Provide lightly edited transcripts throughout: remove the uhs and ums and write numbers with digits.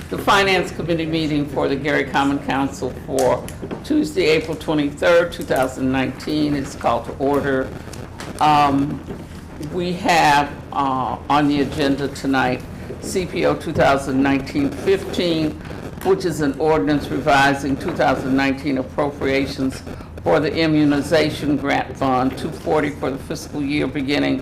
The Finance Committee meeting for the Gary Common Council for Tuesday, April 23rd, 2019 is called to order. We have on the agenda tonight CPO 2019-15, which is an ordinance revising 2019 appropriations for the Immunization Grant Fund 240 for the fiscal year beginning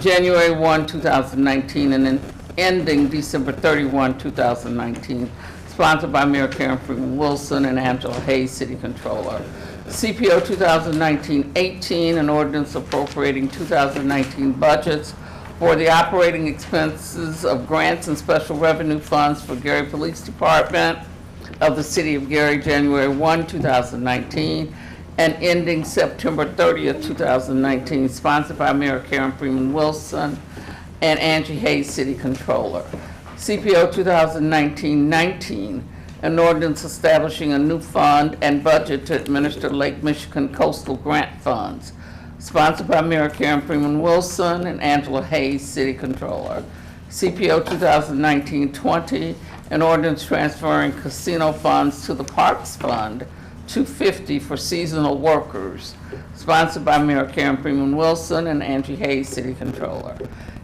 January 1, 2019 and then ending December 31, 2019, sponsored by Mayor Karen Freeman Wilson and Angela Hayes, City Controller. CPO 2019-18, an ordinance appropriating 2019 budgets for the operating expenses of grants and special revenue funds for Gary Police Department of the City of Gary, January 1, 2019, and ending September 30th, 2019, sponsored by Mayor Karen Freeman Wilson and Angie Hayes, City Controller. CPO 2019-19, an ordinance establishing a new fund and budget to administer Lake Michigan coastal grant funds, sponsored by Mayor Karen Freeman Wilson and Angela Hayes, City Controller. CPO 2019-20, an ordinance transferring casino funds to the Parks Fund 250 for seasonal workers, sponsored by Mayor Karen Freeman Wilson and Angie Hayes, City Controller.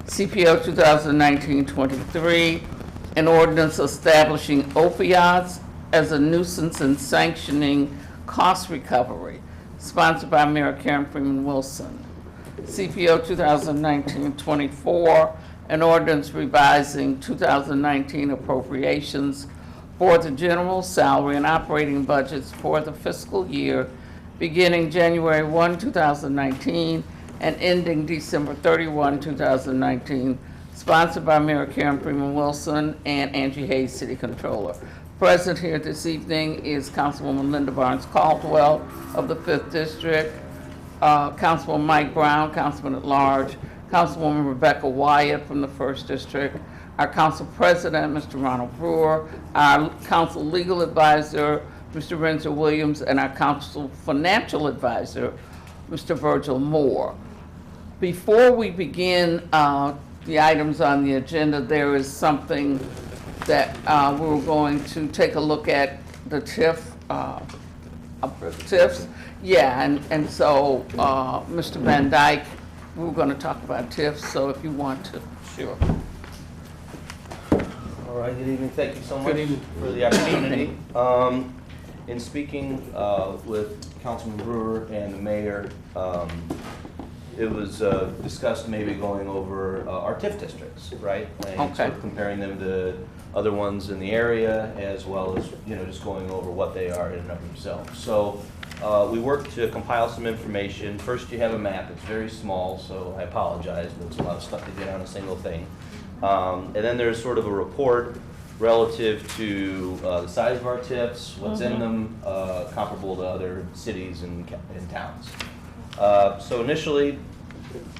CPO 2019-23, an ordinance establishing opioids as a nuisance and sanctioning cost recovery, sponsored by Mayor Karen Freeman Wilson. CPO 2019-24, an ordinance revising 2019 appropriations for the general salary and operating budgets for the fiscal year beginning January 1, 2019 and ending December 31, 2019, sponsored by Mayor Karen Freeman Wilson and Angie Hayes, City Controller. Present here this evening is Councilwoman Linda Barnes Caldwell of the 5th District, Councilman Mike Brown, Councilman at Large, Councilwoman Rebecca Wyatt from the 1st District, our Council President, Mr. Ronald Brewer, our Council Legal Advisor, Mr. Renzo Williams, and our Council Financial Advisor, Mr. Virgil Moore. Before we begin the items on the agenda, there is something that we're going to take a look at the TIF, TIFs. Yeah, and so Mr. Van Dyke, we're going to talk about TIFs, so if you want to, sure. All right, good evening. Thank you so much for the opportunity. In speaking with Councilman Brewer and the mayor, it was discussed maybe going over our TIF districts, right? And sort of comparing them to other ones in the area, as well as, you know, just going over what they are in and of themselves. So we worked to compile some information. First, you have a map. It's very small, so I apologize, but it's a lot of stuff to get on a single thing. And then there's sort of a report relative to the size of our TIFs, what's in them, comparable to other cities and towns. So initially,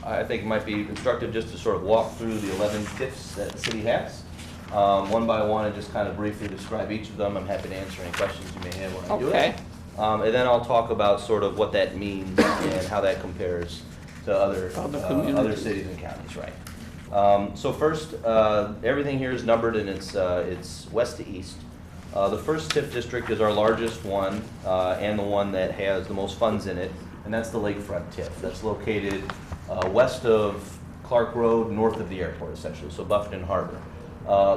I think it might be instructive just to sort of walk through the 11 TIFs that the city has, one by one, and just kind of briefly describe each of them. I'm happy to answer any questions you may have when I do it. And then I'll talk about sort of what that means and how that compares to other cities and counties, right? So first, everything here is numbered and it's west to east. The first TIF district is our largest one and the one that has the most funds in it, and that's the Lakefront TIF. That's located west of Clark Road, north of the airport, essentially, so Buffington Harbor.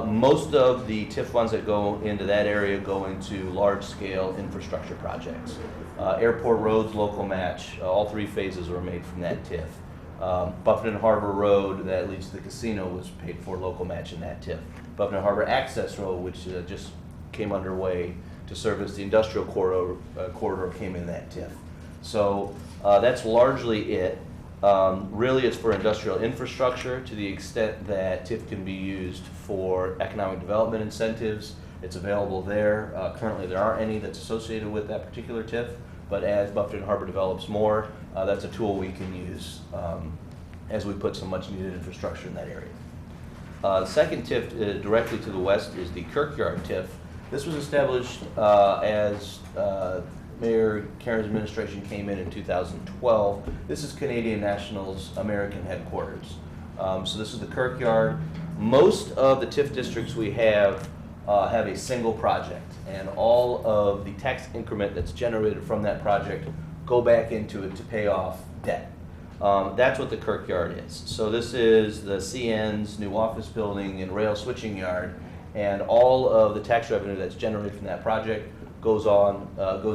Most of the TIF funds that go into that area go into large-scale infrastructure projects. Airport roads, local match, all 3 phases were made from that TIF. Buffington Harbor Road that leads to the casino was paid for local match in that TIF. Buffington Harbor Access Road, which just came underway to service the industrial corridor came in that TIF. So that's largely it. Really it's for industrial infrastructure to the extent that TIF can be used for economic development incentives. It's available there. Currently there aren't any that's associated with that particular TIF, but as Buffington Harbor develops more, that's a tool we can use as we put some much needed infrastructure in that area. The second TIF directly to the west is the Kirkyard TIF. This was established as Mayor Karen's administration came in 2012. This is Canadian National's American headquarters. So this is the Kirkyard. Most of the TIF districts we have have a single project, and all of the tax increment that's generated from that project go back into it to pay off debt. That's what the Kirkyard is. So this is the CN's new office building and rail switching yard, and all of the tax revenue that's generated from that project goes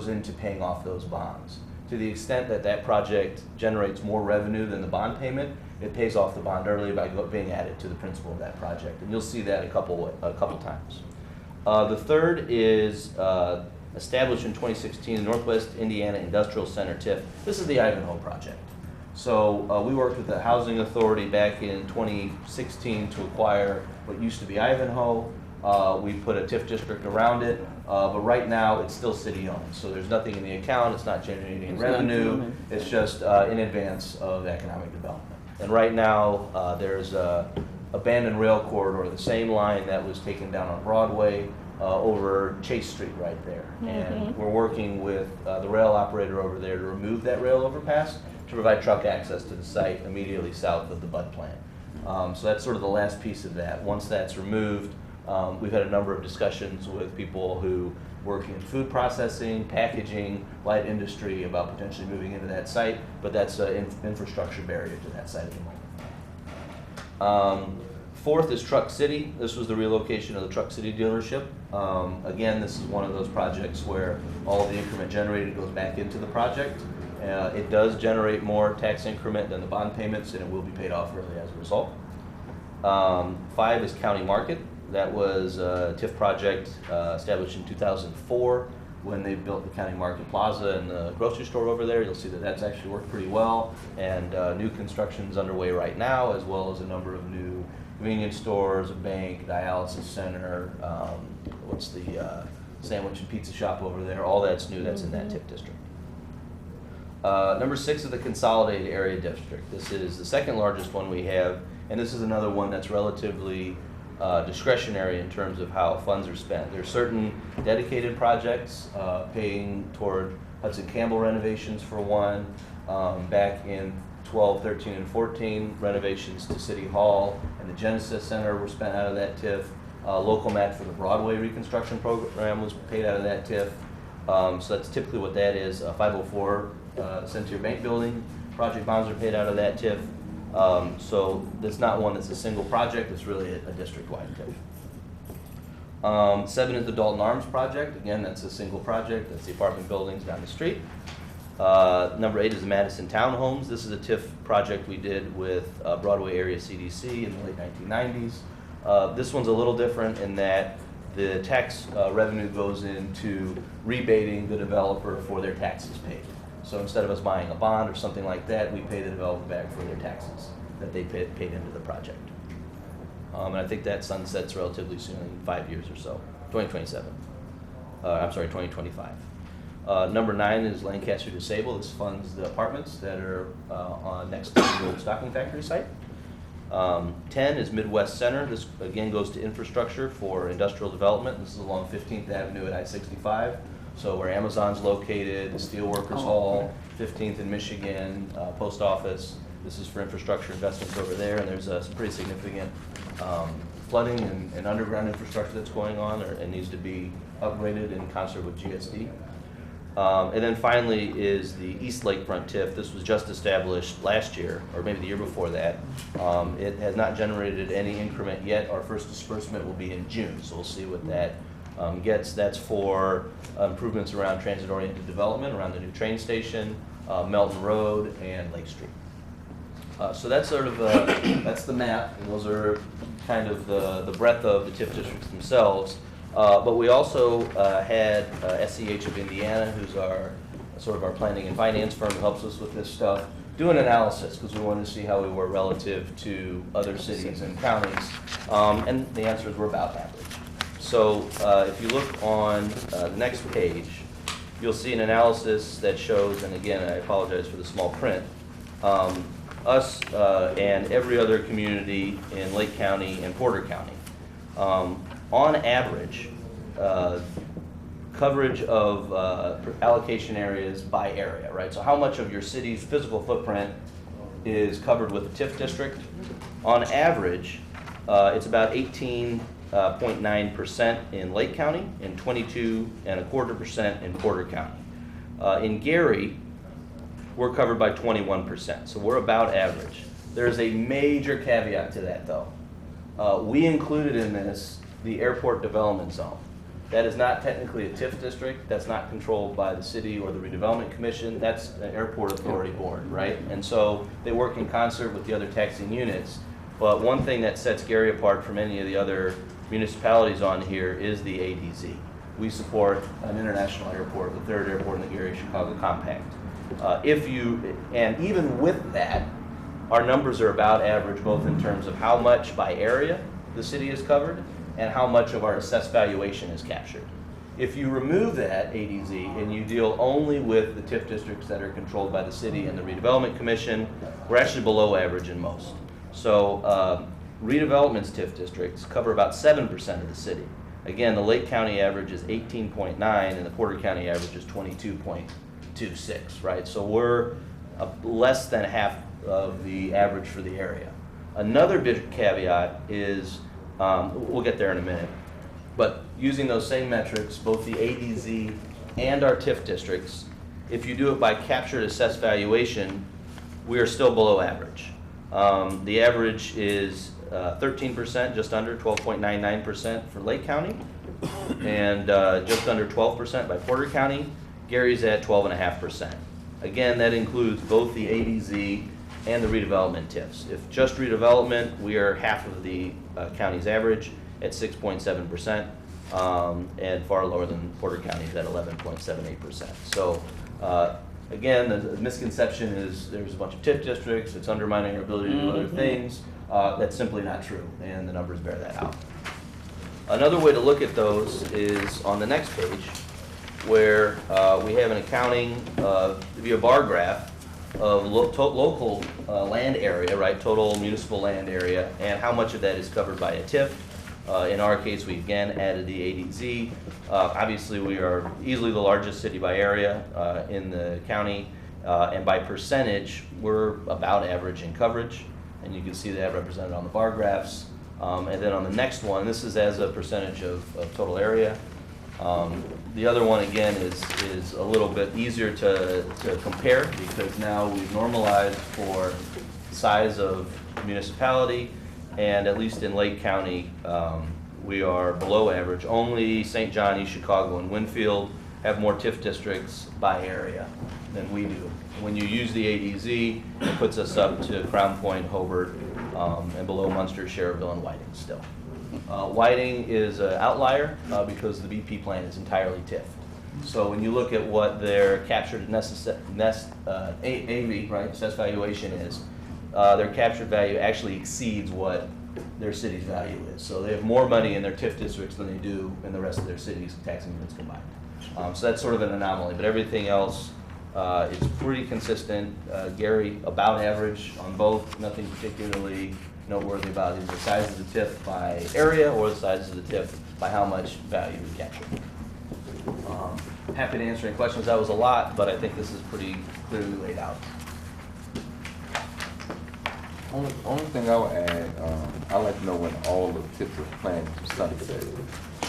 into paying off those bonds. To the extent that that project generates more revenue than the bond payment, it pays off the bond early by being added to the principal of that project, and you'll see that a couple times. The third is established in 2016, the Northwest Indiana Industrial Center TIF. This is the Ivanhoe project. So we worked with the Housing Authority back in 2016 to acquire what used to be Ivanhoe. We put a TIF district around it, but right now it's still city-owned. So there's nothing in the account, it's not generating revenue, it's just in advance of economic development. And right now there's a abandoned rail corridor, the same line that was taken down on Broadway over Chase Street right there. And we're working with the rail operator over there to remove that rail overpass to provide truck access to the site immediately south of the Bud plant. So that's sort of the last piece of that. Once that's removed, we've had a number of discussions with people who work in food processing, packaging, light industry about potentially moving into that site, but that's an infrastructure barrier to that site at the moment. Fourth is Truck City. This was the relocation of the Truck City dealership. Again, this is one of those projects where all of the increment generated goes back into the project. It does generate more tax increment than the bond payments, and it will be paid off early as a result. 5 is County Market. That was a TIF project established in 2004 when they built the County Market Plaza and the grocery store over there. You'll see that that's actually worked pretty well, and new construction is underway right now, as well as a number of new convenience stores, a bank, dialysis center, what's the sandwich and pizza shop over there. All that's new, that's in that TIF district. Number 6 is the Consolidated Area District. This is the second largest one we have, and this is another one that's relatively discretionary in terms of how funds are spent. There are certain dedicated projects paying toward Hudson Campbell renovations for one. Back in 12, 13, and 14, renovations to City Hall and the Genesis Center were spent out of that TIF. Local match for the Broadway reconstruction program was paid out of that TIF. So that's typically what that is. 504 Centier Bank Building project bonds are paid out of that TIF. So it's not one that's a single project, it's really a district-wide TIF. 7 is the Dalton Arms project. Again, that's a single project. That's the apartment buildings down the street. Number 8 is the Madison Townhomes. This is a TIF project we did with Broadway Area CDC in the late 1990s. This one's a little different in that the tax revenue goes into rebating the developer for their taxes paid. So instead of us buying a bond or something like that, we pay the developer back for their taxes that they paid into the project. And I think that sunsets relatively soon, in 5 years or so, 2027. I'm sorry, 2025. Number 9 is Lancaster Disabled. This funds the apartments that are next to the old stocking factory site. 10 is Midwest Center. This again goes to infrastructure for industrial development. This is along 15th Avenue at I-65. So where Amazon's located, the Steelworkers Hall, 15th in Michigan, post office. This is for infrastructure investments over there, and there's some pretty significant flooding and underground infrastructure that's going on and needs to be upgraded in concert with GSD. And then finally is the East Lakefront TIF. This was just established last year, or maybe the year before that. It has not generated any increment yet. Our first disbursement will be in June, so we'll see what that gets. That's for improvements around transit-oriented development, around the new train station, Melton Road, and Lake Street. So that's sort of that's the map, and those are kind of the breadth of the TIF districts themselves. But we also had SEH of Indiana, who's our sort of our planning and finance firm who helps us with this stuff, do an analysis because we wanted to see how we were relative to other cities and counties, and the answer is we're about average. So if you look on the next page, you'll see an analysis that shows, and again, I apologize for the small print, us and every other community in Lake County and Porter County. On average, coverage of allocation areas by area, right? So how much of your city's physical footprint is covered with a TIF district? On average, it's about 18 28.9% in Lake County and 22.25% in Porter County. In Gary, we're covered by 21%, so we're about average. There's a major caveat to that, though. We included in this the airport development zone. That is not technically a TIF district. That's not controlled by the city or the redevelopment commission. That's an airport authority board, right? And so they work in concert with the other taxing units. But one thing that sets Gary apart from any of the other municipalities on here is the ADZ. We support an international airport, the third airport in the Gary-Chicago Compact. And even with that, our numbers are about average, both in terms of how much by area the city is covered and how much of our assessed valuation is captured. If you remove that ADZ and you deal only with the TIF districts that are controlled by the city and the redevelopment commission, we're actually below average in most. So redevelopment's TIF districts cover about 7% of the city. Again, the Lake County average is 18.9 and the Porter County average is 22.26, right? So we're less than half of the average for the area. Another big caveat is, we'll get there in a minute, but using those same metrics, both the ADZ and our TIF districts, if you do it by captured assessed valuation, we are still below average. The average is 13%, just under 12.99% for Lake County, and just under 12% by Porter County. Gary's at 12.5%. Again, that includes both the ADZ and the redevelopment TIFs. If just redevelopment, we are half of the county's average at 6.7%, and far lower than Porter County's at 11.78%. So again, the misconception is there's a bunch of TIF districts, it's undermining our ability to do other things. That's simply not true, and the numbers bear that out. Another way to look at those is on the next page, where we have an accounting via bar graph of local land area, right, total municipal land area, and how much of that is covered by a TIF. In our case, we again added the ADZ. Obviously, we are easily the largest city by area in the county, and by percentage, we're about average in coverage, and you can see that represented on the bar graphs. And then on the next one, this is as a percentage of total area. The other one, again, is a little bit easier to compare because now we've normalized for size of municipality, and at least in Lake County, we are below average. Only St. John, East Chicago, and Winfield have more TIF districts by area than we do. When you use the ADZ, it puts us up to Crown Point, Hobart, and below Munster, Schererville, and Whiting still. Whiting is an outlier because the BP plan is entirely TIF. So when you look at what their captured AV, right, assessed valuation is, their captured value actually exceeds what their city's value is. So they have more money in their TIF districts than they do in the rest of their cities' taxing units combined. So that's sort of an anomaly, but everything else is pretty consistent. Gary, about average on both, nothing particularly noteworthy about either the size of the TIF by area or the size of the TIF by how much value we capture. Happy to answer any questions. That was a lot, but I think this is pretty clearly laid out. Only thing I would add, I'd like to know when all the TIFs are planned to sunset.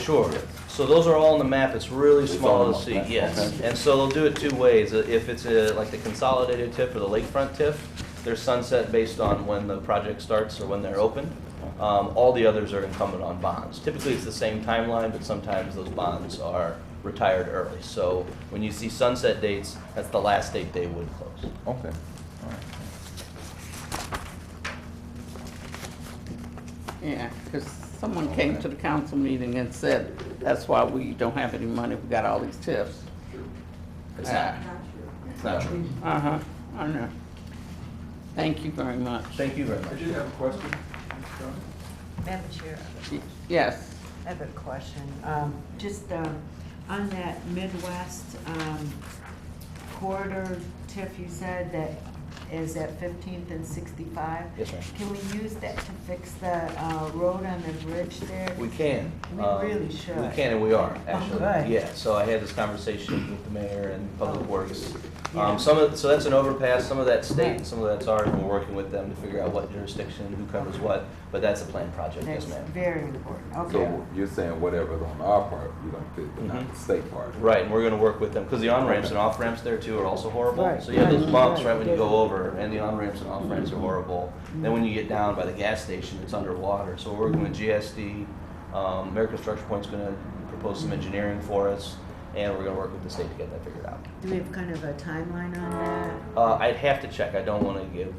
Sure. So those are all on the map. It's really small to see. Okay. Yes. And so they'll do it two ways. If it's like the consolidated TIF or the lakefront TIF, they're sunset based on when the project starts or when they're open. All the others are incumbent on bonds. Typically it's the same timeline, but sometimes those bonds are retired early. So when you see sunset dates, that's the last date they would close. Okay. All right. Yeah, because someone came to the council meeting and said, that's why we don't have any money, we got all these TIFs. It's not. It's not true. Uh-huh, I know. Thank you very much. Thank you very much. I do have a question. Madam Chair, Yes, I have a question. Just on that Midwest corridor TIF, you said that is at 15th and 65. Yes, ma'am. Can we use that to fix the road on the bridge there? We can. We really should. We can, and we are, actually. good. Yeah, so I had this conversation with the mayor and Public Works. Yeah. So that's an overpass, some of that's state, and some of that's ours, and we're working with them to figure out what jurisdiction, who covers what, but that's a planned project, yes, That's ma'am. very important, okay. So you're saying whatever's on our part, you don't fit, but not the state part? Right, and we're gonna work with them, because the on-ramps and off-ramps there too are also horrible. Right, So you have those right, bumps right, right when you yeah. go over, and the on-ramps and off-ramps are horrible. Then when you get down by the gas station, it's underwater. So we're working with GSD, American Structure Point's gonna propose some engineering for us, and we're gonna work with the state to get that figured out. Do we have kind of a timeline on that? I'd have to check, I don't wanna give,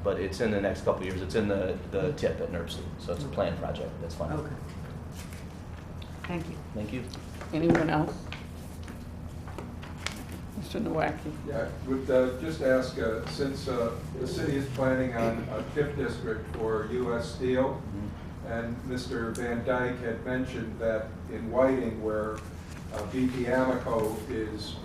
but it's in the next couple of years. It's in the tip at NERC, so it's a planned project, that's fine. Okay. Thank you. Thank you. Anyone else? Mr. Nowacki? Yeah, would just ask, since the city is planning on a TIF district for US Steel, and Mr. Van Dyke had mentioned that in Whiting, where BP Amoco is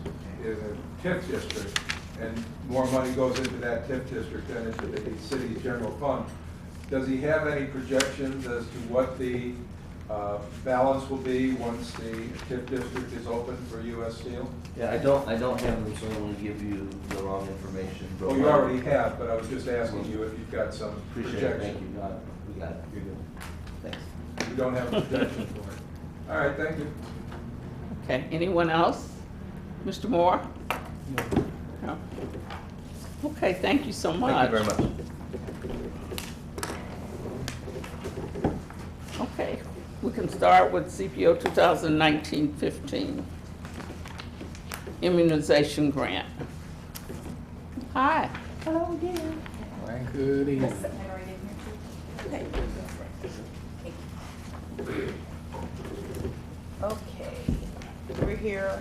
in a TIF district, and more money goes into that TIF district than into the city's general fund, does he have any projections as to what the balance will be once the TIF district is open for US Steel? Yeah, I don't have them, so I don't wanna give you the wrong information. Well, you already have, but I was just asking you if you've got some Appreciate it, thank projection. you, we got it, you're good. Thanks. You don't have a projection for it. All right, thank you. Okay, anyone else? Mr. Moore? No. Okay, thank you so much. Thank you very much. Okay, we can start with CPO 2019-15 immunization grant. Hi. Hello again. Good evening. Okay, we're here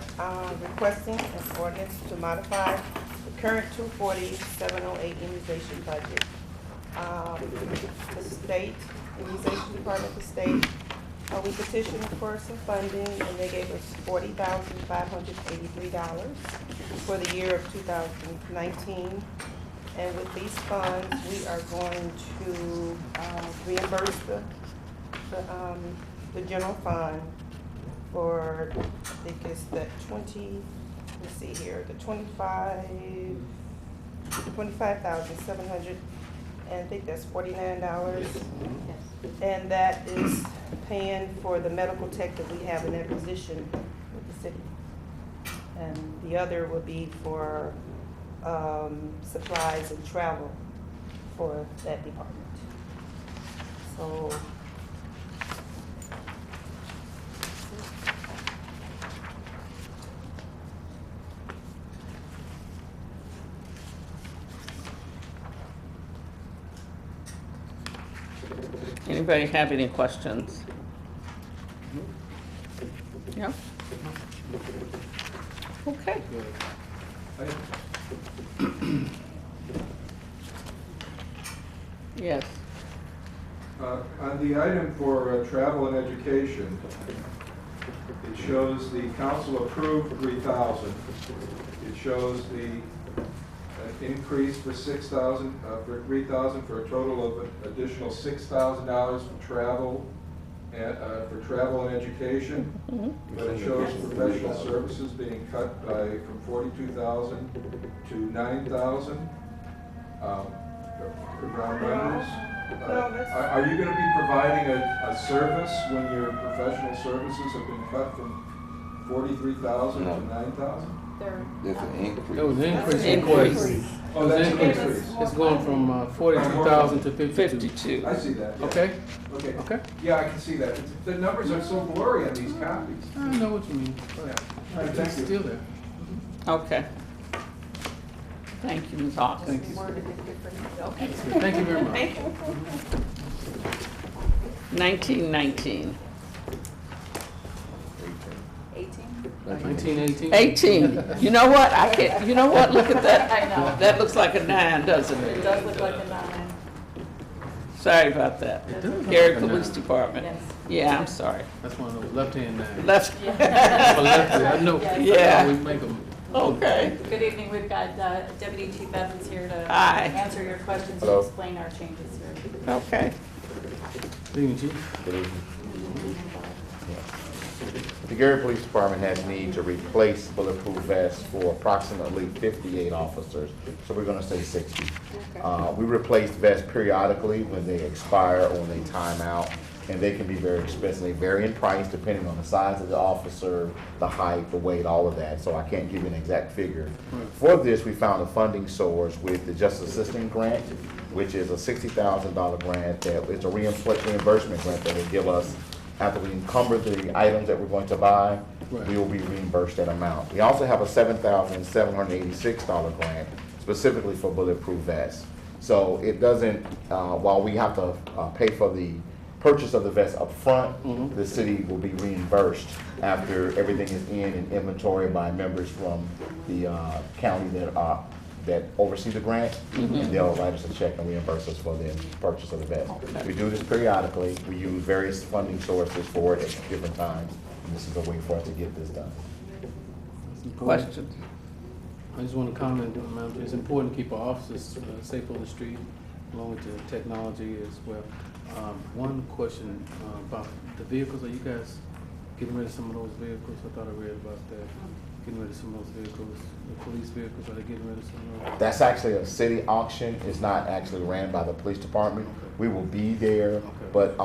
requesting an ordinance to modify the current 240-708 immunization budget. The state, immunization department, the state, we petitioned for some funding and they gave us $40,583 for the year of 2019. And with these funds, we are going to reimburse the general fund for, I think it's the 20, let's see here, the 25,700, and I think that's $49. And that is paying for the medical tech that we have in that position with the city. And the other will be for supplies and travel for that department. So. Anybody have any questions? Yeah? Okay. Yes. On the item for travel and education, it shows the council approved 3,000. It shows the increase for 6,000, for 3,000 for a total of additional $6,000 for travel and education. But it shows professional services being cut from 42,000 to 9,000 for ground runners. Are you going to be providing a service when your professional services have been cut from 43,000 to 9,000? There's an increase. There was an increase. Increase. Oh, that's an Increase. increase. It's going from 42,000 to 52. 52. I see that. yeah. Okay, Okay. okay. Yeah, I can see that. The numbers are so blurry on these copies. I know what you mean. Yeah. All right, It's thank you. still there. Okay. Thank you, Ms. Hawks. Thank you. Worded it differently. Okay. Thank you very much. 1919. 1918. 18. You know what? I can't, you know what? Look at that. I know. That looks like a 9, doesn't It it? does look like a 9. Sorry about that. It does look Gary like a Police 9. Department. Yes. Yeah, I'm sorry. That's one of those left-hand knives. Left. Or left, I know. Yeah. Yeah. We make them. Okay. Good evening, we've got Deputy Chief Evans here to Hi. answer your questions Hello. and explain our changes here. Okay. Good evening, Chief. Good evening. The Gary Police Department has need to replace bulletproof vests for approximately 58 officers, so we're gonna say 60. We replace vests periodically when they expire or when they time out, and they can be very expensive. They vary in price depending on the size of the officer, the height, the weight, all of that, so I can't give you an exact figure. For this, we found a funding source with the Justice Assistance Grant, which is a $60,000 grant that is a reimbursement grant that will give us after we encumber the items that we're going to buy, Right. we will be reimbursed that amount. We also have a $7,786 grant specifically for bulletproof vests. So it doesn't, while we have to pay for the purchase of the vest up front, the city will be reimbursed after everything is in inventory by members from the county that oversee the grant, and they'll write us a check and reimburse us for the purchase of the vest. We do this periodically. We use various funding sources for it at different times, and this is a way for us to get this done. It's important. Questions? I just want to comment, Madam Chair, it's important to keep our officers safe on the street, along with the technology as well. One question about the vehicles, are you guys getting rid of some of those vehicles? I thought I read about that. Getting rid of some of those vehicles, the police vehicles, are they getting rid of some of those? That's actually a city auction. It's not actually ran by the police department. We will be there, but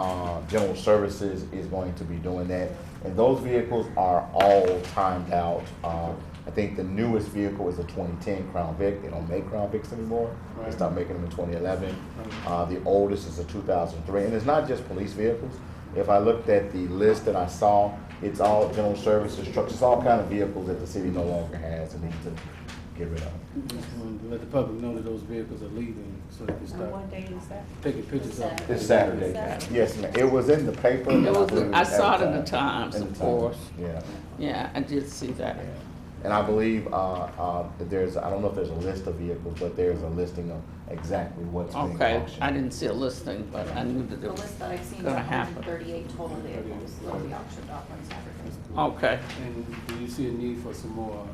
General Services is going to be doing that. And those vehicles are all timed out. I think the newest vehicle is a 2010 Crown Vic. They don't make Crown Vics anymore. They stopped making them in 2011. The oldest is a 2003. And it's not just police vehicles. If I looked at the list that I saw, it's all General Services trucks. It's all kind of vehicles that the city no longer has and needs to get rid of. Just wanted to let the public know that those vehicles are leaving, so they can And start what date is that? taking pictures of them. It's Saturday. Yes, ma'am. It was in the paper. It was, believe I saw it in the advertised. Times, In the of Times. course. Yeah. Yeah, I did see that. Yeah. And I believe that there's, I don't know if there's a list of vehicles, but there's a listing of exactly what's being Okay, auctioned. I didn't see a listing, but I knew that The it was list that I've seen is gonna happen. 138 total vehicles that will be auctioned off on Saturday. Okay. And do you see a need for some more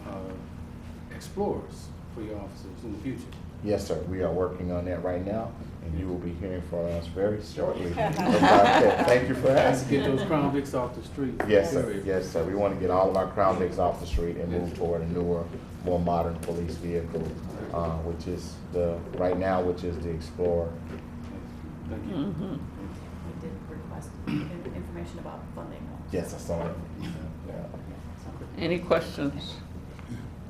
explorers for your officers in the future? Yes, sir. We are working on that right now, and you will be hearing from us very shortly. Thank you for Let's asking. get those Crown Vics off the street. Yes, sir. Period. Yes, sir. We want to get all of our Crown Vics off the street and move toward a newer, more modern police vehicle, which is right now, which is the Explorer. Thank you. Mm-hmm. We did request information about funding. Yes, I saw it. Yeah. Any questions,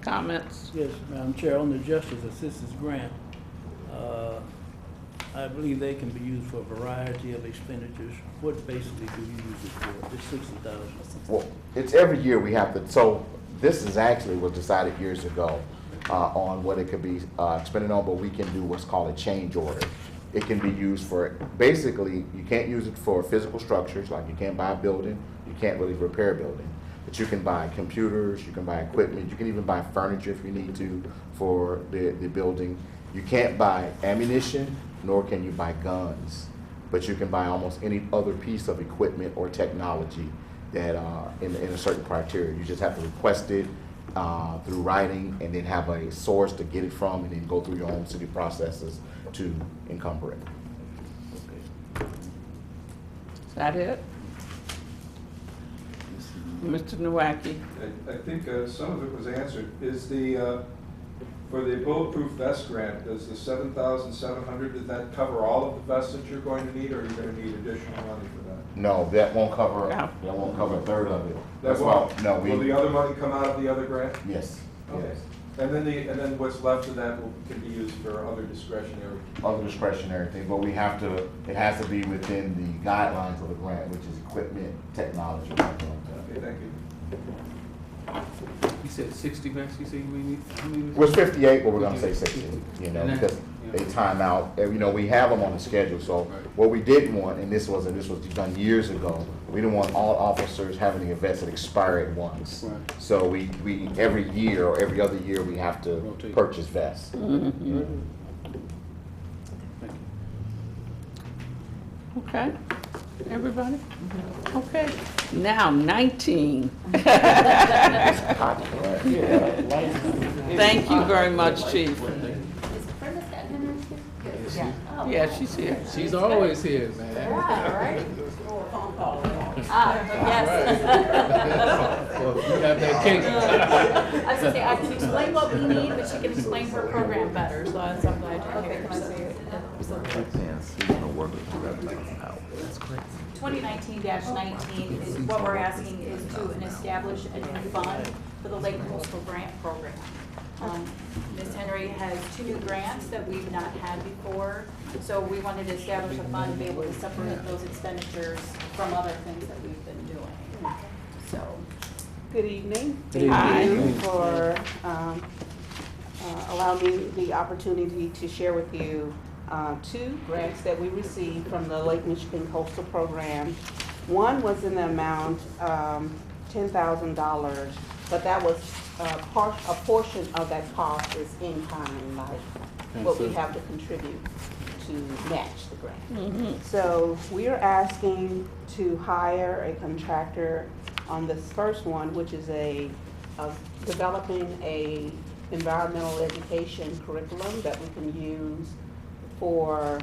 comments? Yes, Madam Chair, on the Justice Assistance Grant, I believe they can be used for a variety of expenditures. What basically do you use it for? It's $60,000. Well, it's every year we have to, so this is actually was decided years ago on what it could be expended on, but we can do what's called a change order. It can be used for, basically, you can't use it for physical structures, like you can't buy a building, you can't really repair a building. But you can buy computers, you can buy equipment, you can even buy furniture if you need to for the building. You can't buy ammunition, nor can you buy guns, but you can buy almost any other piece of equipment or technology that in a certain criteria. You just have to request it through writing and then have a source to get it from and then go through your own city processes to encumber it. Is that it? Mr. Nowacki? I think some of it was answered. Is the, for the bulletproof vest grant, does the 7,700, did that cover all of the vests that you're going to need, or are you going to need additional money for that? No, that won't cover, Yeah. that won't cover a third of it. That That's why, won't? no, Will the we, other money come out of the other grant? yes, Okay. yes. And then what's left of that can be used for other discretionary. Other discretionary thing, but we have to, it has to be within the guidelines of the grant, which is equipment, technology, something like that. Okay, thank you. You said 60 vests, you said you may need, how many? It was 58, but we're gonna say 60, you know, And that- because yeah. they time out, and, you know, we have them on the schedule, so Right. what we didn't want, and this was done years ago, we didn't want all officers having the vest that expire at once. Right. So we, every year or every other year, we have to Rotate. purchase vests. Thank you. Okay, everybody? Okay, now 19. Hot, right? Yeah. Thank you very much, Chief. Is Brenda Scott Henry here? Yeah. Oh, Yeah, she's here. She's always here, man. Yeah, right? Yes. Well, you have that cake. I was gonna say, I can explain what we need, but she can explain her program better, so I'm glad you're here. So- 2019-19 is what we're asking is to establish a new fund for the Lake Coastal Grant Program. Ms. Henry has 2 new grants that we've not had before, so we wanted to establish a fund to be able to separate those expenditures from other things that we've been doing. So, Good evening. Good evening. Thank you for allowing me the opportunity to share with you 2 grants that we received from the Lake Michigan Coastal Program. One was in the amount $10,000, but that was a portion of that cost is in kind, like what we have to contribute to match the grant. So we are asking to hire a contractor on this first one, which is developing a environmental education curriculum that we can use for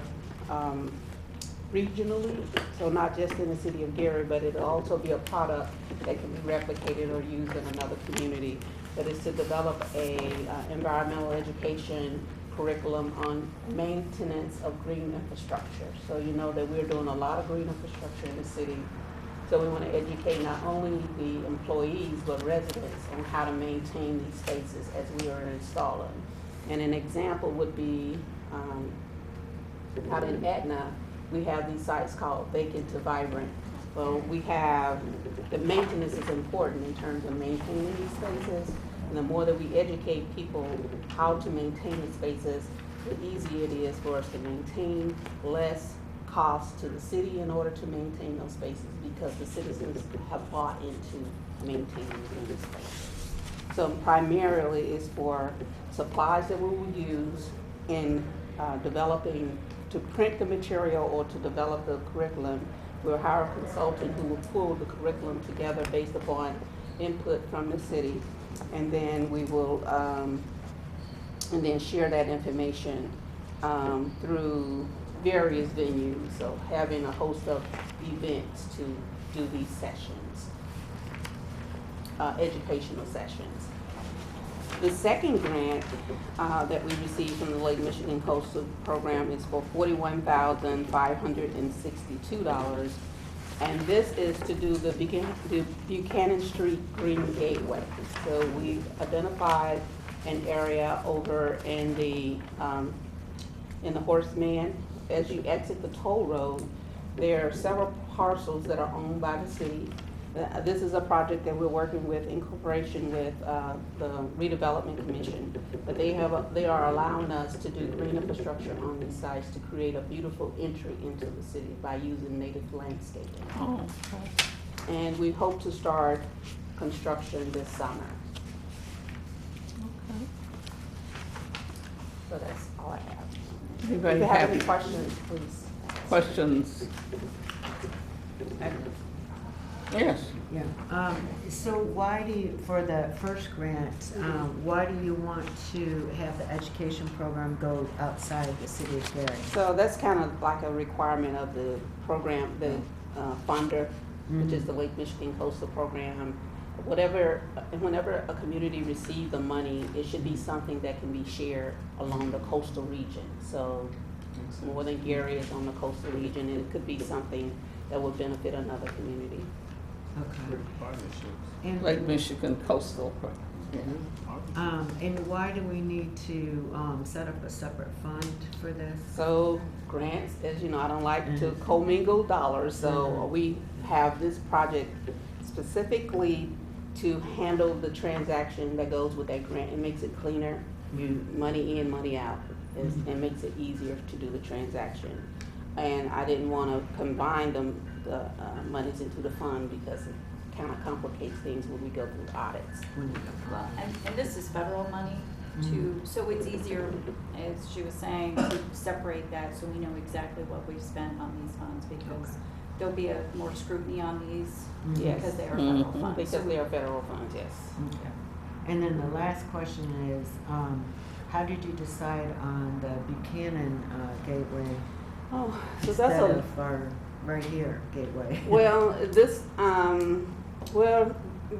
regionally, so not just in the city of Gary, but it'll also be a product that can be replicated or used in another community. That is to develop a environmental education curriculum on maintenance of green infrastructure. So you know that we're doing a lot of green infrastructure in the city. So we want to educate not only the employees, but residents on how to maintain these spaces as we are installing. And an example would be out in Etna, we have these sites called vacant to vibrant. Well, we have, the maintenance is important in terms of maintaining these spaces. And the more that we educate people how to maintain the spaces, the easier it is for us to maintain, less cost to the city in order to maintain those spaces because the citizens have bought into maintaining these spaces. So primarily it's for supplies that we will use in developing, to print the material or to develop the curriculum. We'll hire a consultant who will pull the curriculum together based upon input from the city. And then we will, and then share that information through various venues. So having a host of events to do these sessions, educational sessions. The second grant that we received from the Lake Michigan Coastal Program is for $41,562. And this is to do the Buchanan Street Green Gateway. So we've identified an area over in the Horseman. As you exit the toll road, there are several parcels that are owned by the city. This is a project that we're working with in cooperation with the Redevelopment Commission. But they are allowing us to do green infrastructure on these sites to create a beautiful entry into the city by using native landscaping. Oh, okay. And we hope to start construction this summer. Okay. So that's all I have. If Anybody you have any have questions, please. questions? Yes. Yeah, so why do you, for the first grant, why do you want to have the education program go outside the city of Gary? So that's kind of like a requirement of the program, the funder, which is the Lake Michigan Coastal Program. Whenever a community receives the money, it should be something that can be shared along the coastal region. So more than Gary is on the coastal region, and it could be something that would benefit another community. Okay. And, Lake Michigan Coastal. and why do we need to, set up a separate fund for this? So grants, as you know, I don't like to commingle dollars, so we have this project specifically to handle the transaction that goes with that grant. It makes it cleaner, money in, money out. It makes it easier to do the transaction. And I didn't want to combine the monies into the fund because it kind of complicates things when we go through audits. well, and this is federal money too, so it's easier, as she was saying, to separate that so we know exactly what we've spent on these funds because there'll be a more scrutiny on these Yes. because they are federal Mhm. funds. Because they are federal funds, yes. Okay. And then the last question is, how did you decide on the Buchanan Gateway Oh, so instead that's a, of our right here Gateway? well,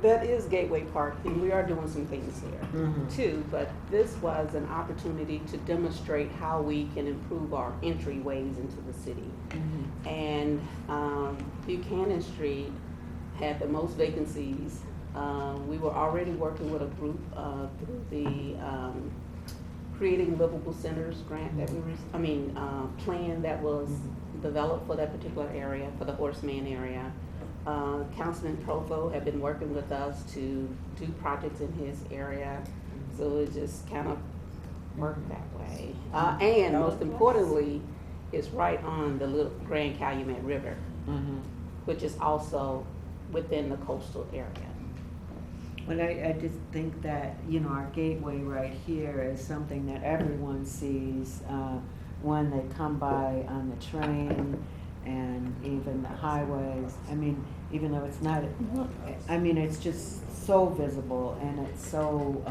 that is Gateway Park, and we are doing some things here Mhm. too, but this was an opportunity to demonstrate how we can improve our entryways into the city. Mhm. And Buchanan Street had the most vacancies. We were already working with a group through the Creating Livable Centers grant that plan that was developed for that particular area, for the Horseman area. Councilman Profo had been working with us to do projects in his area, so it just kind of worked that way. And most importantly, it's right on the little Grand Calumet River, Mhm. which is also within the coastal area. Well, I just think that, you know, our gateway right here is something that everyone sees when they come by on the train and even the highways. I mean, even though it's not, I mean, it's just so visible and it's so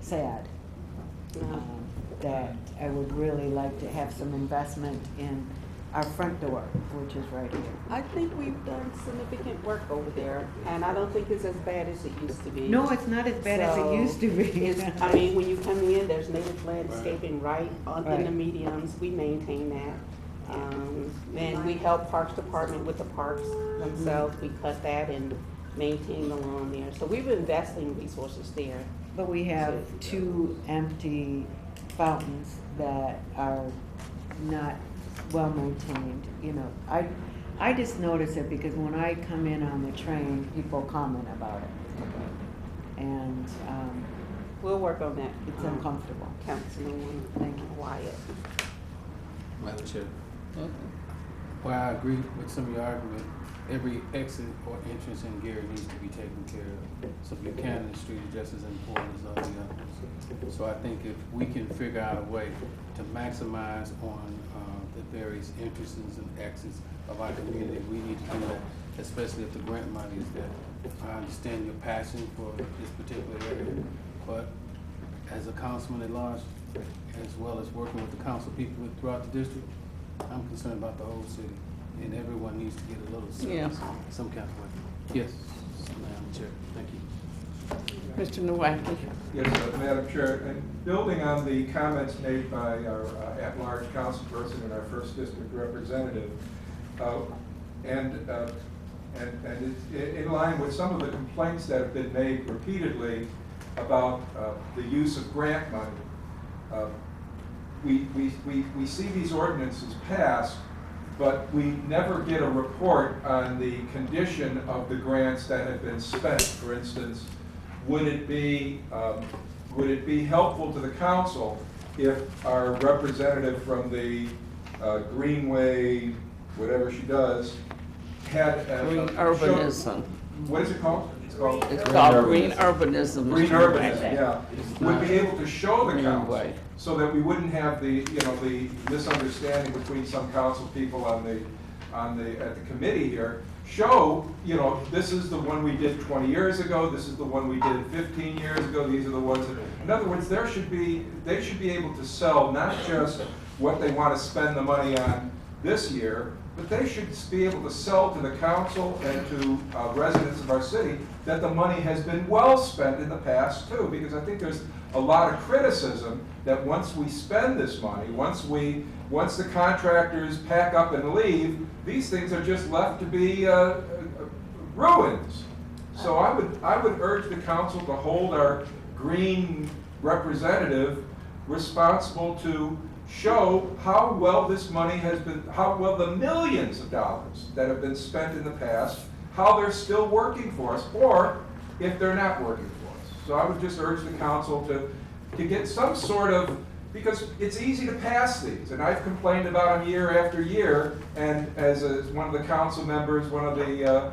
sad that I would really like to have some investment in our front door, which is right here. I think we've done significant work over there, and I don't think it's as bad as it used to be. No, it's not as bad as it used to be. I mean, when you come in, there's native landscaping right in the Right. mediums. We maintain that. And we help Parks Department with the parks themselves. We cut that and maintain the lawn there. So we've been investing resources there. But we have two empty fountains that are not well maintained, you know. I just notice it because when I come in on the train, people comment about it. And We'll work on that. it's uncomfortable. Councilman Thank you. Wyatt. Madam Chair, while I agree with some of your argument, every exit or entrance in Gary needs to be taken care of. So Buchanan Street is just as important as all the others. So I think if we can figure out a way to maximize on the various entrances and exits of our community, we need to do that, especially if the grant money is there. I understand your passion for this particular area, but as a councilman at large, as well as working with the council people throughout the district, I'm concerned about the whole city, and everyone needs to get a little sense, some kind of way. Yes, Madam Chair, thank you. Mr. Nowacki. Yes, Madam Chair, and building on the comments made by our at-large councilperson and our first district representative, and it's in line with some of the complaints that have been made repeatedly about the use of grant money. We see these ordinances passed, but we never get a report on the condition of the grants that have been spent. For instance, would it be helpful to the council if our representative from the Greenway, whatever she does, had Green urbanism. What is it called? It's called green urbanism. Green Mr. urbanism, yeah. Would be able to show the council, Greenway. so that we wouldn't have the misunderstanding between some council people at the committee here. Show, this is the one we did 20 years ago, this is the one we did 15 years ago, these are the ones that, in other words, they should be able to sell not just what they want to spend the money on this year, but they should be able to sell to the council and to residents of our city that the money has been well spent in the past too, because I think there's a lot of criticism that once we spend this money, once the contractors pack up and leave, these things are just left to be ruins. So I would urge the council to hold our green representative responsible to show how well this money has been, how well the millions of dollars that have been spent in the past, how they're still working for us, or if they're not working for us. So I would just urge the council to get some sort of, because it's easy to pass these, and I've complained about them year after year, and as one of the council members, one of the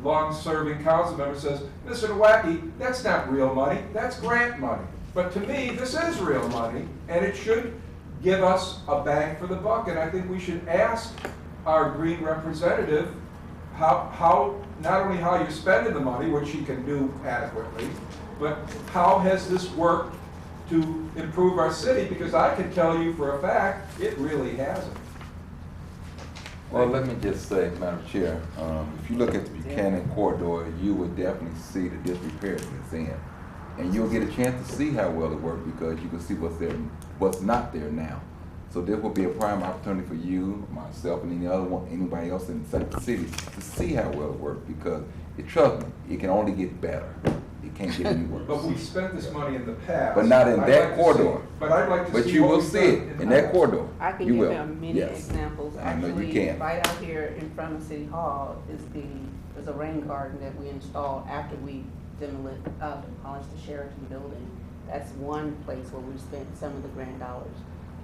long-serving council members says, Mr. Nowacki, that's not real money, that's grant money. But to me, this is real money, and it should give us a bang for the buck, and I think we should ask our green representative how, not only how you're spending the money, which you can do adequately, but how has this worked to improve our city? Because I can tell you for a fact, it really hasn't. Well, let me just say, Madam Chair, if you look at the Buchanan corridor, you would definitely see the disrepair that it's in. And you'll get a chance to see how well it worked because you can see what's there, what's not there now. So this will be a prime opportunity for you, myself, and anybody else inside the city to see how well it worked because, trust me, it can only get better. It can't get any worse. But we spent this money in the past. But not in I'd that like to corridor. see- But I'd like to see. But you what will we've see done it in that corridor. I can You give will. them many Yes. examples. I know you Actually, can. right out here in front of City Hall is a rain garden that we installed after we demolished the Sheraton building. That's one place where we spent some of the grand dollars.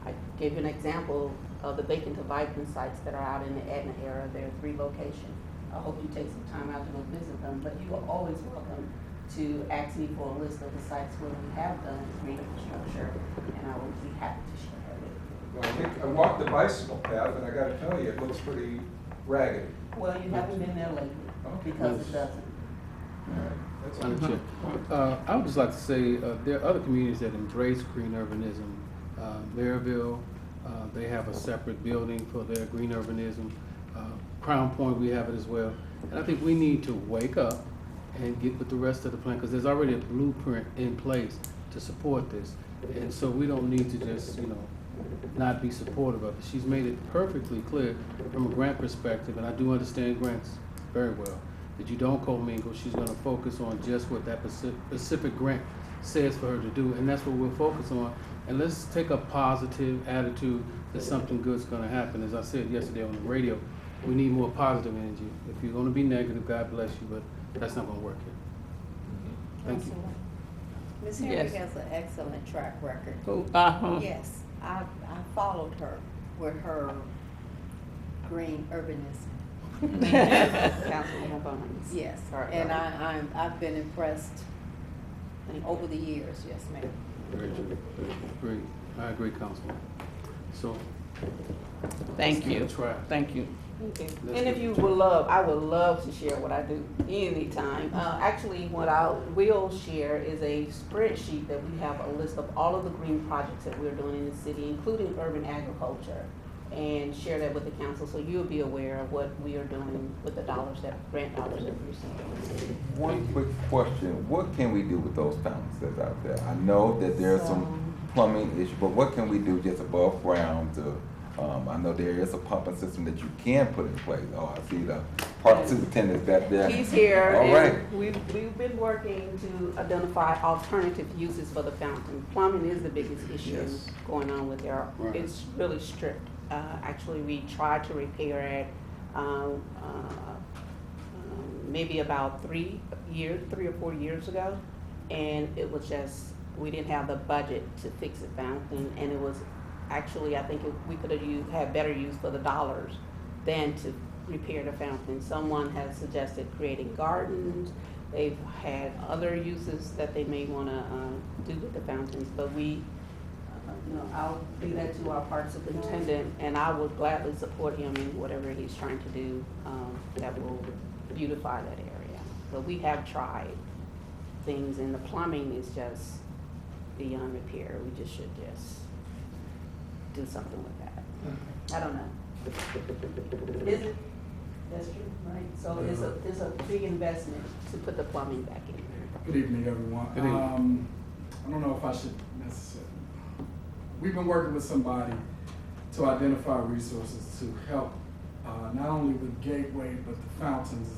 I gave you an example of the vacant to vibrant sites that are out in the Etna area. There are 3 locations. I hope you take some time out to go visit them, but you are always welcome to ask me for a list of the sites where we have done green infrastructure, and I will be happy to share that with you. Well, I think I walked the bicycle path, and I gotta tell you, it looks pretty ragged. Well, you haven't been there lately, because it doesn't. That's all. Madam Chair, I would just like to say, there are other communities that embrace green urbanism. Maryville, they have a separate building for their green urbanism. Crown Point, we have it as well. And I think we need to wake up and get with the rest of the plan, because there's already a blueprint in place to support this. And so we don't need to just, not be supportive of it. She's made it perfectly clear from a grant perspective, and I do understand grants very well, that you don't commingle. She's gonna focus on just what that specific grant says for her to do, and that's what we'll focus on. And let's take a positive attitude that something good's gonna happen. As I said yesterday on the radio, we need more positive energy. If you're gonna be negative, God bless you, but that's not gonna work here. Thank you. Ms. Henry Yes. has an excellent track record. Uh-huh. Yes, I followed her with her green urbanism. Councilwoman Barnes. Yes, Sorry and about I've been impressed over the years, yes, ma'am. Great. I agree, Councilman. So. Thank you. Try. Thank you. Okay. And if you would love, I would love to share what I do anytime. Actually, what I will share is a spreadsheet that we have a list of all of the green projects that we're doing in the city, including urban agriculture, and share that with the council so you'll be aware of what we are doing with the grant dollars that we're receiving. One quick question, what can we do with those fountains that's out there? I know that there's some plumbing issue, but what can we do just above ground to, I know there is a pumping system that you can put in place. Oh, I see the park superintendent back there. He's here. All and right. We've been working to identify alternative uses for the fountain. Plumbing is the biggest issue Yes. going on with there. Right. It's really strict. Actually, we tried to repair it maybe about 3 or 4 years ago, and it was just, we didn't have the budget to fix the fountain, and it was actually, I think we could have had better use for the dollars than to repair the fountain. Someone has suggested creating gardens. They've had other uses that they may want to do with the fountains, but we, I'll leave that to our park superintendent, and I would gladly support him in whatever he's trying to do that will beautify that area. But we have tried things, and the plumbing is just beyond repair. We just should just do something with that. I don't know. Is it? That's true, right? So it's a big investment to put the plumbing back in. Good evening, everyone. Good evening. I don't know if I should necessarily. We've been working with somebody to identify resources to help not only with Gateway but the fountains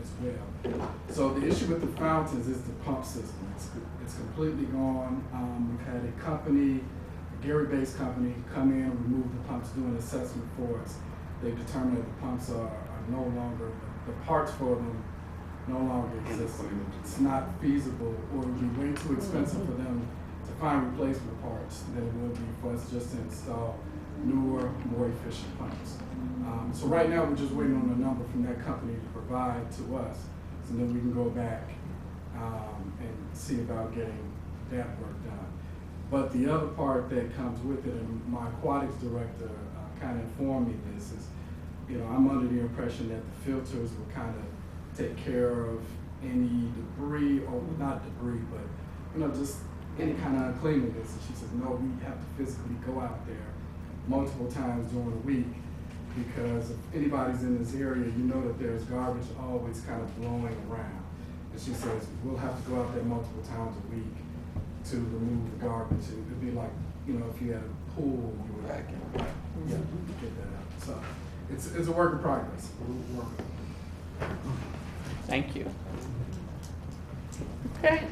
as well. So the issue with the fountains is the pump system. It's completely gone. We've had a company, a Gary-based company, come in and remove the pumps, do an assessment for us. They determined that the pumps are no longer, the parts for them no longer exist. It's not feasible, or it would be way too expensive for them to find replacement parts than it would be for us just to install newer, more efficient pumps. So right now we're just waiting on a number from that company to provide to us, so then we can go back and see about getting that work done. But the other part that comes with it, and my aquatics director kind of informed me this, is I'm under the impression that the filters will kind of take care of any debris, or not debris, but, just any kind of uncleanliness. And she says, no, we have to physically go out there multiple times during the week, because if anybody's in this area, that there's garbage always kind of blowing around. And she says, we'll have to go out there multiple times a week to remove the garbage. It'd be like, if you had a pool, you would get that out. So it's a work in progress. We're working on it. Thank you. Okay.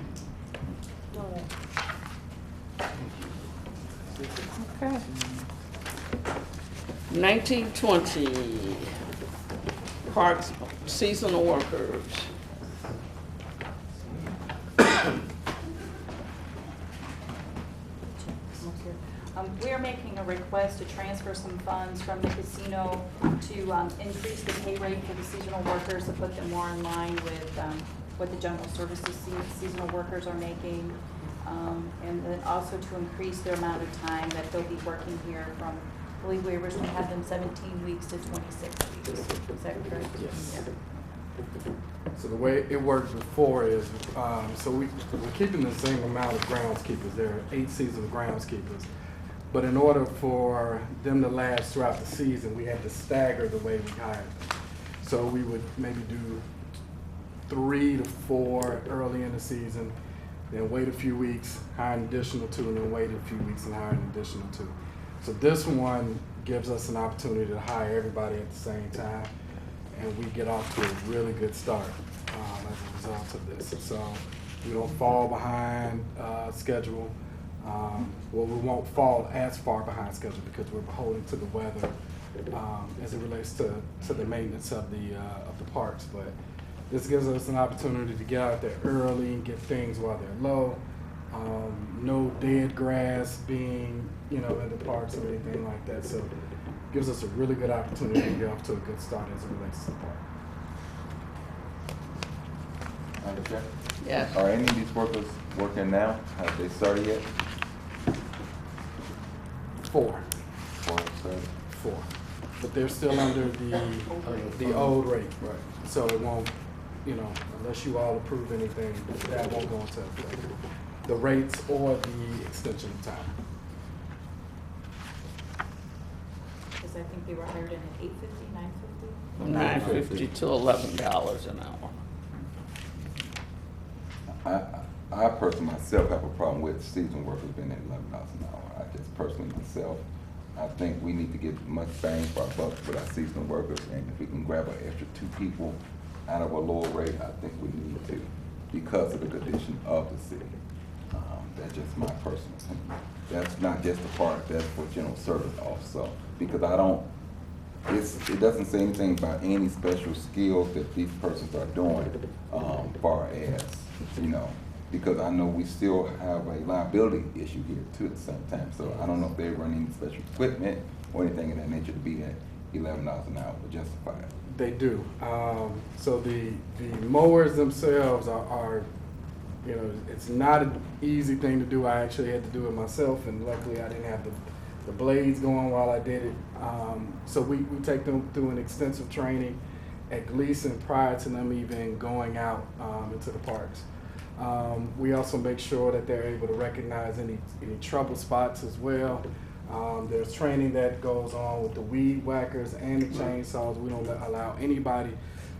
Okay. 1920, parks seasonal workers. We are making a request to transfer some funds from the casino to increase the pay rate for the seasonal workers, to put them more in line with what the general services seasonal workers are making, and then also to increase the amount of time that they'll be working here from, I believe we originally had them 17 weeks to 26 weeks. Is that correct? Yes. Yeah. So the way it worked before is, so we're keeping the same amount of groundskeepers. There are 8 seasonal groundskeepers. But in order for them to last throughout the season, we had to stagger the way we hired them. So we would maybe do 3 to 4 early in the season, then wait a few weeks, hire an additional 2, and then wait a few weeks and hire an additional 2. So this one gives us an opportunity to hire everybody at the same time, and we get off to a really good start as a result of this. So we don't fall behind schedule. Well, we won't fall as far behind schedule because we're beholden to the weather as it relates to the maintenance of the parks. But this gives us an opportunity to get out there early and get things while they're low. No dead grass being, in the parks or anything like that. So it gives us a really good opportunity to get off to a good start as it relates to the park. Madam Chair? Yes. Are any of these workers working now? Have they started yet? 4. 4 started? 4. But they're still under the old rate. Right. So it won't, unless you all approve anything, that won't go into effect. The rates or the extension of time. Because I think they were hired in at $8.50, $9.50. From $9.50 to $11 an hour. I personally myself have a problem with seasonal workers being at $11 an hour. I just personally myself, I think we need to get much bang for our buck with our seasonal workers, and if we can grab an extra 2 people out of a lower rate, I think we need to, because of the condition of the city. That's just my personal opinion. That's not just the park, that's for general service also, because it doesn't say anything about any special skills that these persons are doing, far as, because I know we still have a liability issue here too at the same time. So I don't know if they run any special equipment or anything of that nature to be at $11 an hour to justify it. They do. So the mowers themselves are, it's not an easy thing to do. I actually had to do it myself, and luckily I didn't have the blades going while I did it. So we take them through an extensive training at Gleason prior to them even going out into the parks. We also make sure that they're able to recognize any trouble spots as well. There's training that goes on with the weed whackers and the chainsaws. We don't allow anybody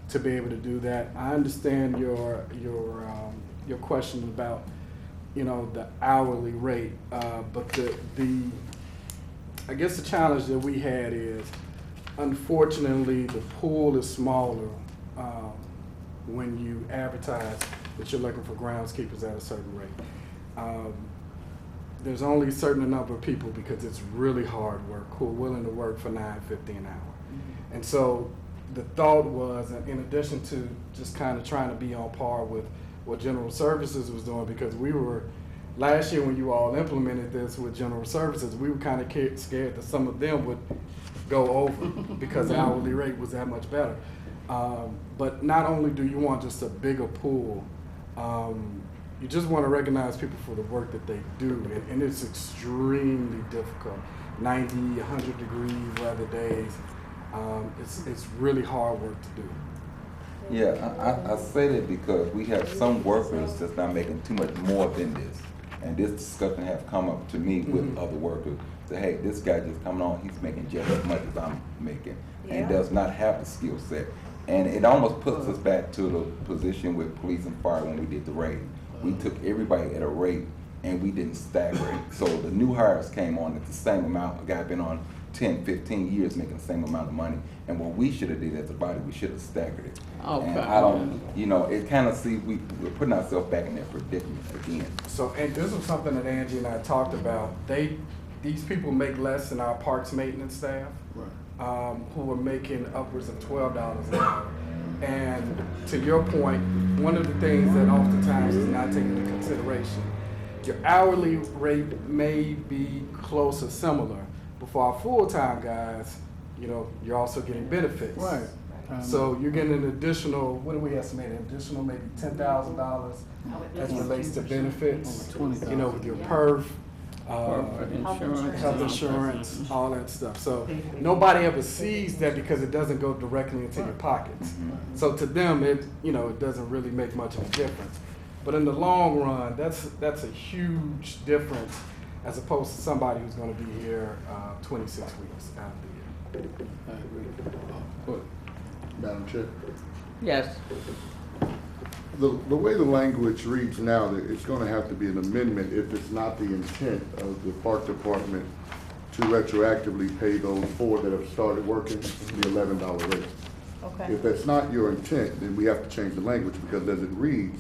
to be able to do that. I understand your question about the hourly rate, but I guess the challenge that we had is, unfortunately, the pool is smaller when you advertise that you're looking for groundskeepers at a certain rate. There's only a certain number of people, because it's really hard work, who are willing to work for $9.50 an hour. Mm-hmm. And so the thought was, in addition to just kind of trying to be on par with what General Services was doing, because we were, last year when you all implemented this with General Services, we were kind of scared that some of them would go over because the hourly rate was that much better. But not only do you want just a bigger pool, you just want to recognize people for the work that they do, and it's extremely difficult. 90, 100 degree weather days. It's really hard work to do. Yeah, I say that because we have some workers that's not making too much more than this. And this discussion have come up to me with other workers. Say, hey, this guy just coming on, he's making just as much as I'm making. And does not have the skill set. And it almost puts us back to the position with police and fire when we did the raid. We took everybody at a rate and we didn't stagger it. So the new hires came on at the same amount. A guy been on 10, 15 years making the same amount of money. And what we should have did as a body, we should have staggered it. Okay. And I don't, you know, it kind of we're putting ourselves back in that predicament again. So, and this was something that Angie and I talked about. These people make less than our parks maintenance staff, who are making upwards of $12 an hour. And to your point, one of the things that oftentimes is not taken into consideration, your hourly rate may be close or similar, but for our full-time guys, you know, you're also getting benefits. Right. So you're getting an additional, what do we estimate, an additional maybe $10,000 as relates to benefits, you know, with your perf, health insurance, all that stuff. So nobody ever sees that because it doesn't go directly into your pockets. So to them, it doesn't really make much of a difference. But in the long run, that's a huge difference as opposed to somebody who's going to be here 26 weeks out of the year. I agree. Madam Chair, Yes. the way the language reads now, that it's gonna have to be an amendment if it's not the intent of the Park Department to retroactively pay those 4 that have started working the $11 rate. Okay. If that's not your intent, then we have to change the language, because as it reads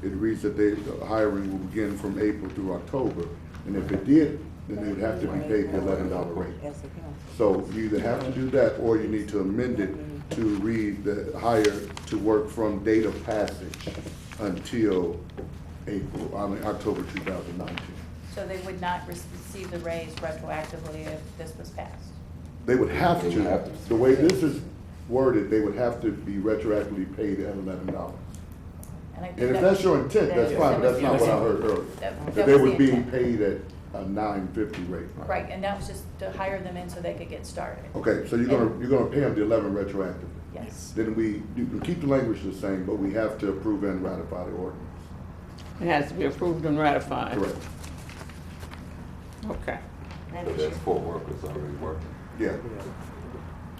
that the hiring will begin from April through October. And if it did, then they would have to be paid the $11 rate. So you either have to do that, or you need to amend it to read the hire to work from date of passage until October 2019. So they would not receive the raise retroactively if this was passed? They would have They would have to, to. the way this is worded, they would have to be retroactively paid at $11. And I think And if that that's was- your intent, that's fine, but that's not what I heard earlier. That That they was would the be intent. paid at a $9.50 rate. Right, and that was just to hire them in so they could get started. Okay, so you're gonna pay them the 11 retroactively. Yes. Then you can keep the language the same, but we have to approve and ratify the ordinance. It has to be approved and ratified. Correct. Okay. So that's 4 workers already working. Yeah.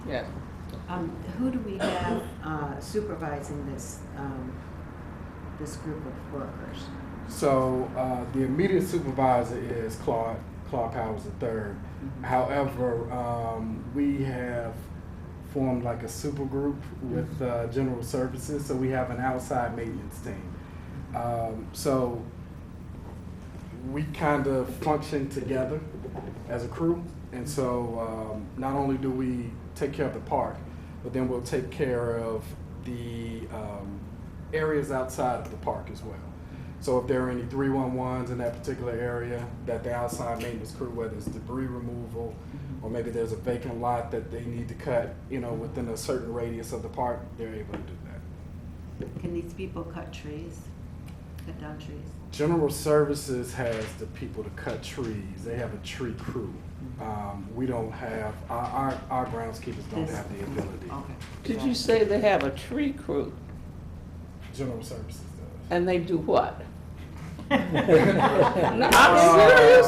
Yes. Who do we have supervising this group of workers? So the immediate supervisor is Claude Powers III. However, we have formed like a super group with General Services, so we have an outside maintenance team. So we kind of function together as a crew, and so not only do we take care of the park, but then we'll take care of the areas outside of the park as well. So if there are any 311s in that particular area, that the outside maintenance crew, whether it's debris removal, or maybe there's a vacant lot that they need to cut, within a certain radius of the park, they're able to do that. Can these people cut trees, cut down trees? General Services has the people to cut trees. They have a tree crew. We don't have, our groundskeepers don't have the ability. Okay. Did you say they have a tree crew? General Services does. And they do what? No, I'm serious.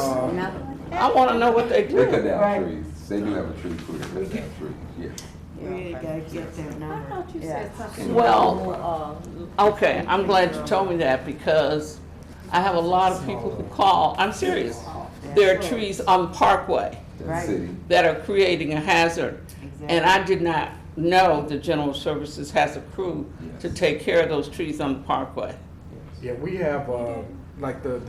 I want to know what they do. They cut down trees. They do have a tree crew that cuts down trees, yes. We really gotta get their number. I thought you said something. Well, okay, I'm glad you told me that, because I have a lot of people who call, I'm serious. There are trees on Parkway The Right. city. that are creating a hazard. And I did not know the General Services has a crew to take care of those trees on the Parkway. Yeah, we have, like the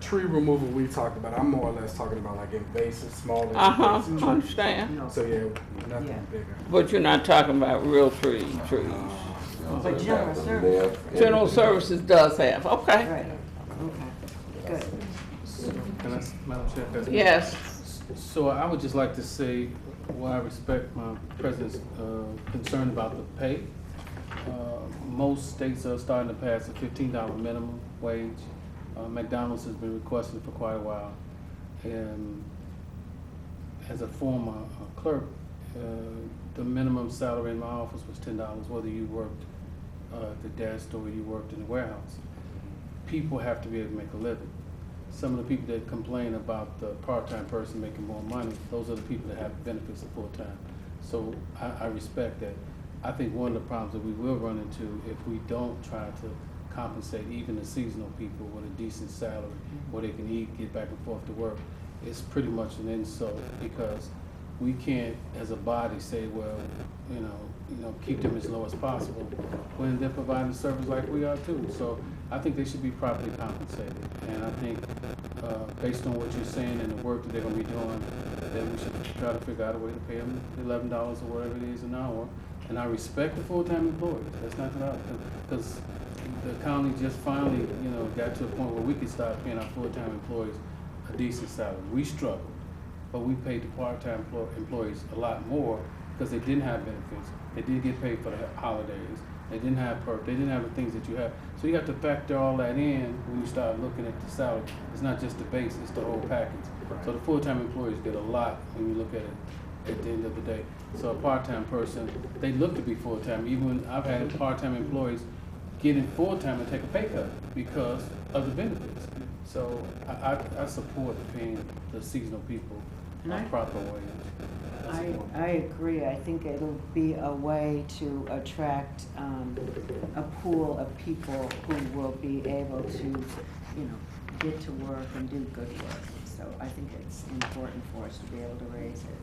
tree removal we talked about, I'm more or less talking about like invasive, small invasive trees. Understand. So yeah, nothing bigger. But you're not talking about real trees. But General Services. General Services does have, okay. Right, okay, good. Can I, Madam Chair? Yes. So I would just like to say, while I respect my president's concern about the pay, most states are starting to pass a $15 minimum wage. McDonald's has been requesting for quite a while. And as a former clerk, the minimum salary in my office was $10, whether you worked at the desk or you worked in the warehouse. People have to be able to make a living. Some of the people that complain about the part-time person making more money, those are the people that have benefits of full-time. So I respect that. I think one of the problems that we will run into if we don't try to compensate even the seasonal people with a decent salary where they can eat, get back and forth to work, it's pretty much an insult because we can't, as a body, say, well, you know, keep them as low as possible when they're providing service like we are too. So I think they should be properly compensated. And I think based on what you're saying and the work that they're going to be doing, that we should try to figure out a way to pay them $11 or whatever it is an hour. And I respect the full-time employees. That's not that because the county just finally, you know, got to a point where we could start paying our full-time employees a decent salary. We struggled, but we paid the part-time employees a lot more because they didn't have benefits. They didn't get paid for the holidays. They didn't have perks. They didn't have the things that you have. So you have to factor all that in when you start looking at the salary. It's not just the base, it's the whole package. So the full-time employees get a lot when you look at it at the end of the day. So a part-time person, they look to be full-time. Even when I've had part-time employees getting full-time and take a pay cut because of the benefits. So I support paying the seasonal people a proper wage. I agree. I think it'll be a way to attract a pool of people who will be able to, you know, get to work and do good work. So I think it's important for us to be able to raise it.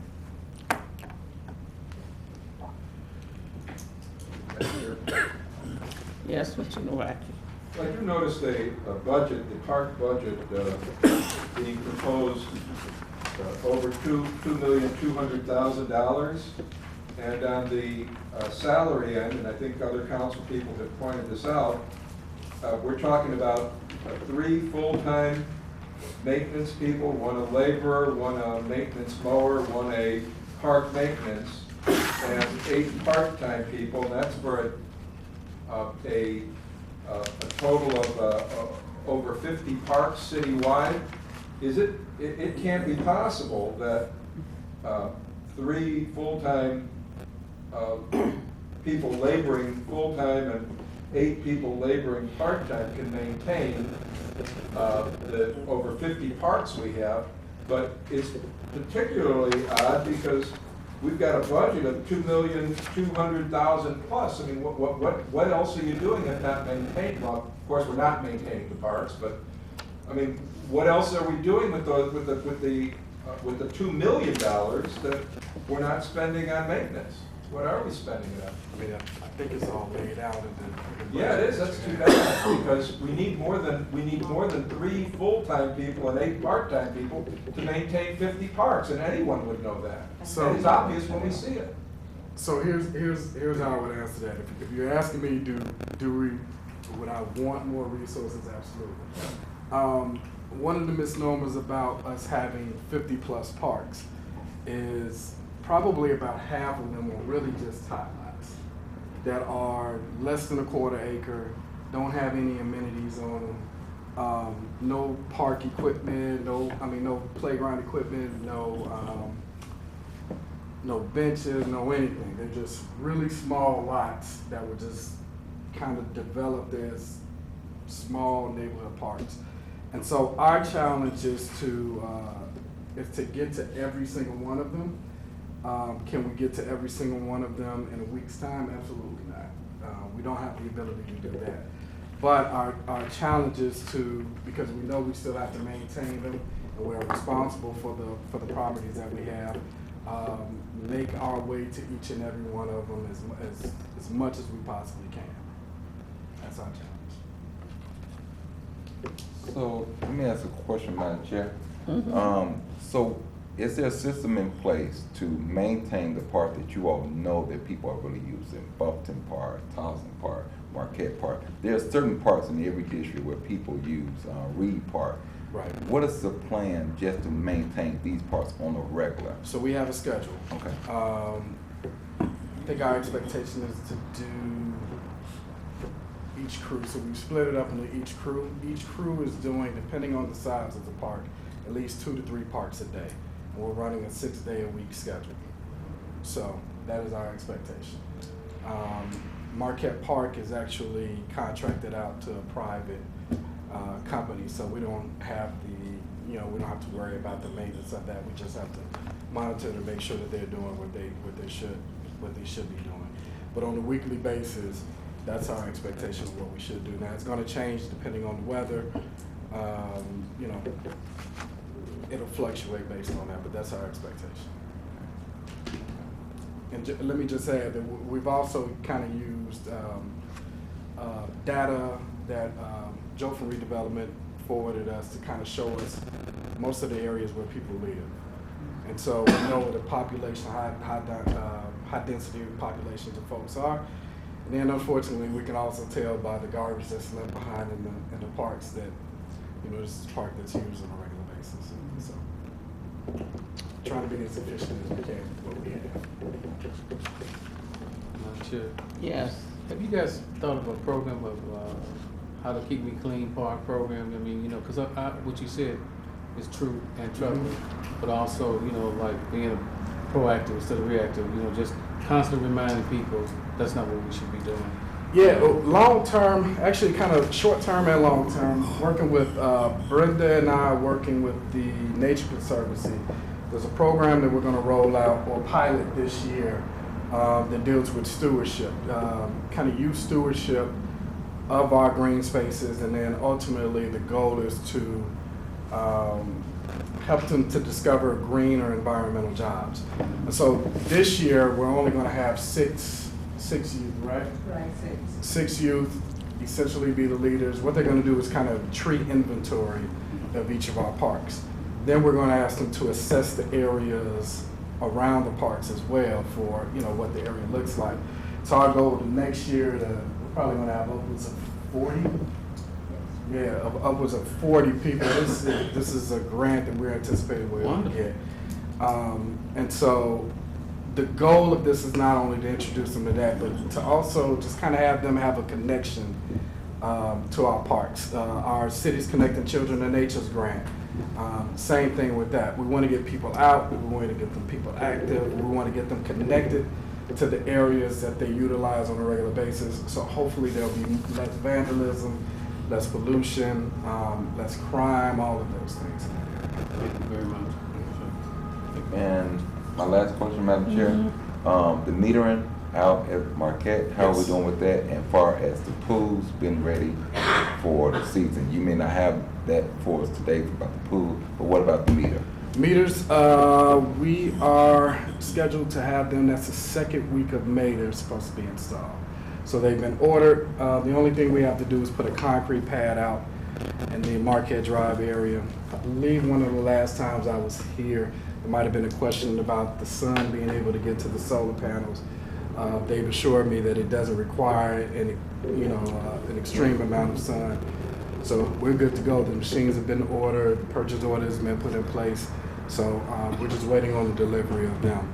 Yes, Mr. Nowacki. I do notice a budget, the park budget being proposed over $2,200,000. And on the salary end, and I think other council people have pointed this out, we're talking about 3 full-time maintenance people, 1 a laborer, 1 a maintenance mower, 1 a park maintenance, and 8 part-time people, and that's for a total of over 50 parks citywide. It can't be possible that 3 full-time people laboring full-time and 8 people laboring part-time can maintain the over 50 parks we have. But it's particularly odd because we've got a budget of $2,200,000 plus. I mean, what else are you doing if not maintaining? Well, of course, we're not maintaining the parks, but I mean, what else are we doing with the $2 million that we're not spending on maintenance? What are we spending it on? I mean, I think it's all laid out in the. Yeah, it is. That's too bad because we need more than 3 full-time people and 8 part-time people to maintain 50 parks, and anyone would know that. So it's obvious when we see it. So here's how I would answer that. If you're asking me, would I want more resources? Absolutely. One of the misnomers about us having 50 plus parks is probably about half of them are really just tot lots that are less than a quarter acre, don't have any amenities on them, no park equipment, no playground equipment, no benches, no anything. They're just really small lots that were just kind of developed as small neighborhood parks. And so our challenge is to get to every single one of them. Can we get to every single one of them in a week's time? Absolutely not. We don't have the ability to do that. But our challenge is to, because we know we still have to maintain them, and we're responsible for the properties that we have, make our way to each and every one of them as much as we possibly can. That's our challenge. So let me ask a question, Madam Chair. So is there a system in place to maintain the park that you all know that people are really using? Buffington Park, Townsend Park, Marquette Park. There are certain parks in every district where people use Reed Park. Right. What is the plan just to maintain these parks on a regular? So we have a schedule. Okay. I think our expectation is to do each crew. So we split it up into each crew. Each crew is doing, depending on the size of the park, at least 2 to 3 parks a day. And we're running a 6-day-a-week schedule. So That is our expectation. Marquette Park is actually contracted out to a private company, so we don't have we don't have to worry about the maintenance of that. We just have to monitor to make sure that they're doing what they should be doing. But on a weekly basis, that's our expectation of what we should do. Now, it's going to change depending on the weather. It'll fluctuate based on that, but that's our expectation. And let me just add that we've also kind of used data that Joe from Redevelopment forwarded us to kind of show us most of the areas where people live. And so we know where the population, high density populations of folks are. And then unfortunately, we can also tell by the garbage that's left behind in the parks that, this is a park that's used on a regular basis. So trying to be as efficient as we can with what we have. Madam Chair, Yes. have you guys thought of a program of how to keep me clean park program? I mean, because what you said is true and troubling, but also, like being proactive instead of reactive, just constantly reminding people that's not what we should be doing. Yeah, long term, actually kind of short term and long term, working with Brenda and I, working with the Nature Conservancy. There's a program that we're going to roll out or pilot this year that deals with stewardship, kind of youth stewardship of our green spaces, and then ultimately the goal is to help them to discover greener environmental jobs. And so this year we're only going to have six youth, right? Right, 6 youth essentially be the leaders. What they're going to do is kind of tree inventory of each of our parks. Then we're going to ask them to assess the areas around the parks as well for what the area looks like. So our goal the next year, we're probably going to have upwards of 40. Yeah, upwards of 40 people. This is a grant that we're anticipating we'll get. And so the goal of this is not only to introduce them to that, but to also just kind of have them have a connection to our parks. Our Cities Connecting Children to Nature's grant. Same thing with that. We want to get people out. We want to get them people active. We want to get them connected to the areas that they utilize on a regular basis. So hopefully there'll be less vandalism, less pollution, less crime, all of those things. Thank you very much. And my last question, Madam Chair, the metering out at Marquette, how are we doing with that? And far as the pools being ready for the season, you may not have that for us today about the pool, but what about the meter? Meters, we are scheduled to have them. That's the second week of May they're supposed to be installed. So they've been ordered. The only thing we have to do is put a concrete pad out in the Marquette Drive area. I believe one of the last times I was here, there might have been a question about the sun being able to get to the solar panels. They've assured me that it doesn't require an extreme amount of sun. So we're good to go. The machines have been ordered, the purchase order has been put in place. So we're just waiting on the delivery of them.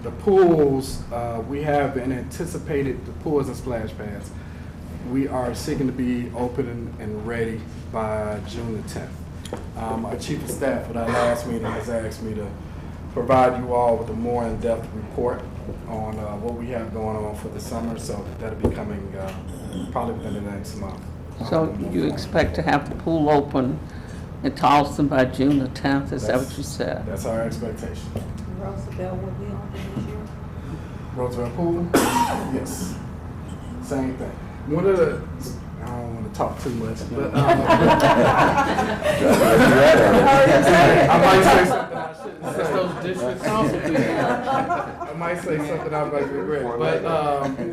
The pools, we have been anticipated, the pools and splash pads. We are seeking to be open and ready by June the 10th. Our chief of staff at our last meeting has asked me to provide you all with a more in-depth report on what we have going on for the summer. So that'll be coming probably within the next month. So you expect to have the pool open in Charleston by June the 10th? Is that what you said? That's our expectation. Roosevelt will be open this year. Roosevelt Pool? Yes. Same thing. One of the, I don't want to talk too much, but I might say something I shouldn't say. That's those district council people. I might say something I might regret. But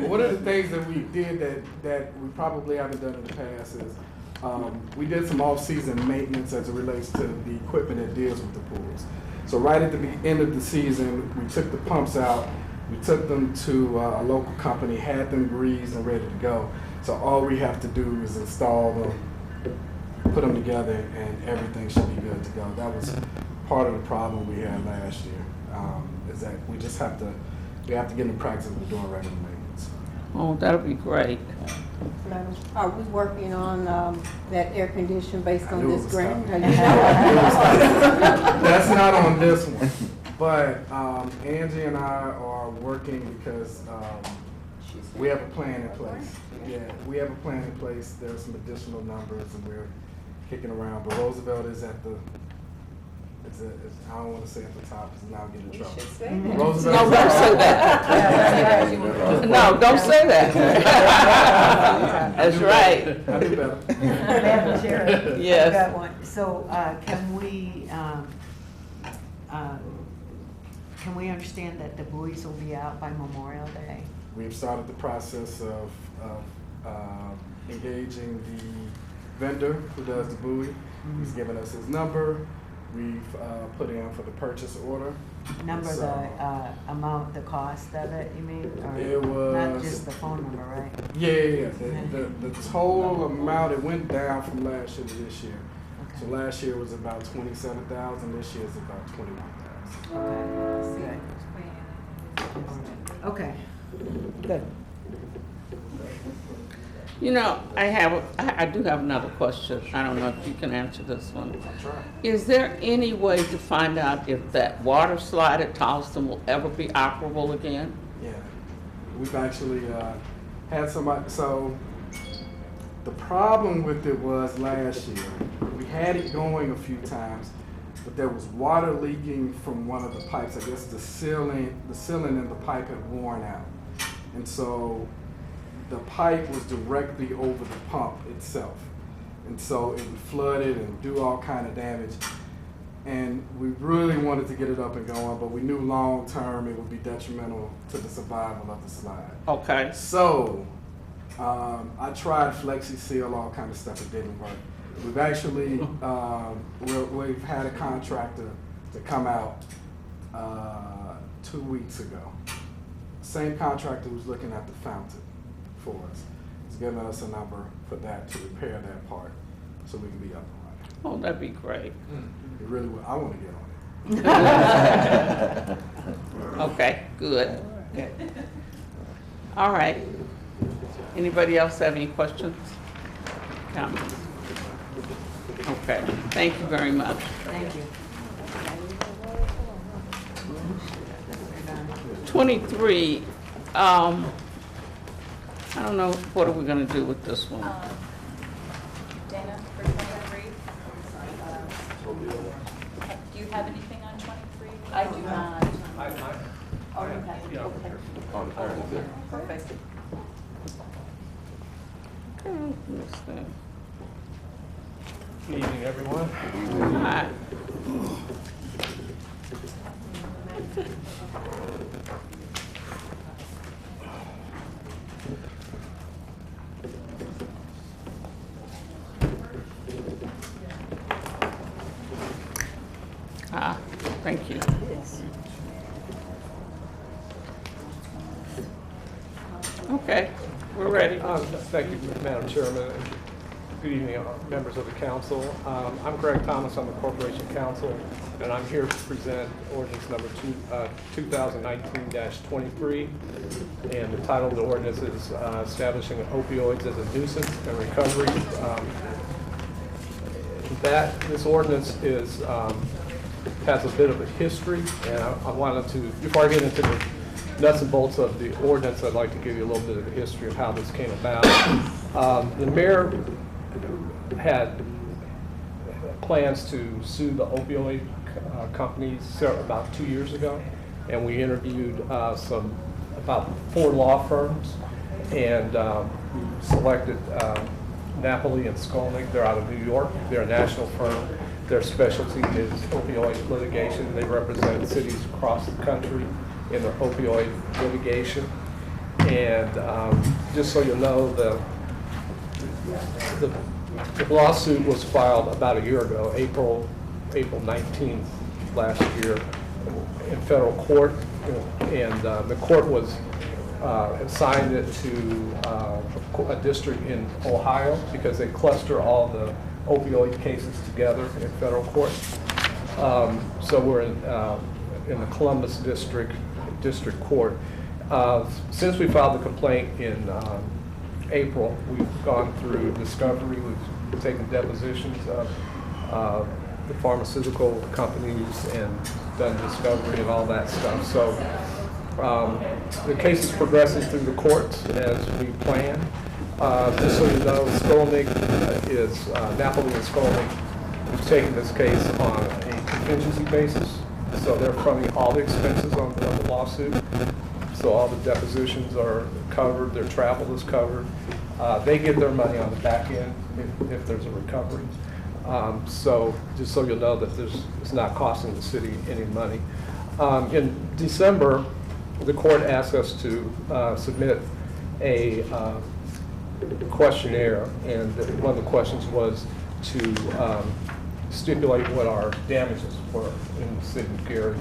one of the things that we did that we probably haven't done in the past is we did some off-season maintenance as it relates to the equipment that deals with the pools. So right at the end of the season, we took the pumps out, we took them to a local company, had them greased and ready to go. So all we have to do is install them, put them together, and everything should be good to go. That was part of the problem we had last year, is that we have to get in the practice of doing regular maintenance. Oh, that'll be great. Madam, are we working on that air condition based I on knew it this was grant? coming. That's not on this one. But Angie and I are working because we have a plan in place. Yeah, we have a plan in place. There's some additional numbers and we're kicking around. But Roosevelt is at the, I don't want to say at the top because now I'm getting in trouble. Roosevelt. No, don't say that. No, don't say that. That's right. I do better. Madam Chair. Yes. I got one. So, can we understand that the buoys will be out by Memorial Day? We've started the process of engaging the vendor who does the buoy. He's given us his number. We've put in for the purchase order. Number, So, the amount, the cost of it, you mean? Or It not was- just the phone number, right? Yeah. The total amount, it went down from last year to this year. So Okay. last year was about 27,000. This year is about 21,000. Okay, good. You know, I do have another question. I don't know if you can answer this one. Is there any way to find out if that water slide at Towson will ever be operable again? Yeah, we've actually had somebody, so the problem with it was last year, we had it going a few times, but there was water leaking from one of the pipes. I guess the sealing in the pipe had worn out. And so the pipe was directly over the pump itself. And so it would flood it and do all kind of damage. And we really wanted to get it up and going, but we knew long term it would be detrimental to the survival of the slide. Okay. So I tried Flexi Seal, all kind of stuff, it didn't work. We've actually, we've had a contractor to come out 2 weeks ago. Same contractor was looking at the fountain for us. He's giving us a number for that to repair that part so we can be up and running. Oh, that'd be great. It really would. I want to get on it. Okay, good. All right. Anybody else have any questions? Comments? Okay, thank you very much. Thank you. 23, I don't know, what are we gonna do with this one? Dana, for 23? Do you have anything on 23? I do not. Oh, okay, okay. Perfect. Okay, what's that? Good evening, everyone. Hi. Thank you. Okay, we're ready. Thank you, Madam Chairman. Good evening, members of the council. I'm Greg Thomas, I'm the Corporation Counsel, and I'm here to present ordinance number 2019-23. And the title of the ordinance is establishing opioids as a nuisance and recovery. This ordinance is has a bit of a history, and I wanted to, before I get into the nuts and bolts of the ordinance, I'd like to give you a little bit of the history of how this came about. The mayor had plans to sue the opioid companies about 2 years ago, and we interviewed about 4 law firms, and we selected Napoli and Skolnick. They're out of New York. They're a national firm. Their specialty is opioid litigation. They represent cities across the country in their opioid litigation. And just so you know, the lawsuit was filed about a year ago, April 19th last year in federal court. And the court was assigned it to a district in Ohio because they cluster all the opioid cases together in federal court. So we're in the Columbus district court. Since we filed the complaint in April, we've gone through discovery. We've taken depositions of the pharmaceutical companies and done discovery and all that stuff. So the case is progressing through the courts as we planned. Just so you know, Skolnick Napoli and Skolnick have taken this case on a contingency basis. So they're fronting all the expenses on the lawsuit. So all the depositions are covered, their travel is covered. They get their money on the back end if there's a recovery. So just so you'll know that it's not costing the city any money. In December, the court asked us to submit a questionnaire, and one of the questions was to stipulate what our damages were in the city of Gary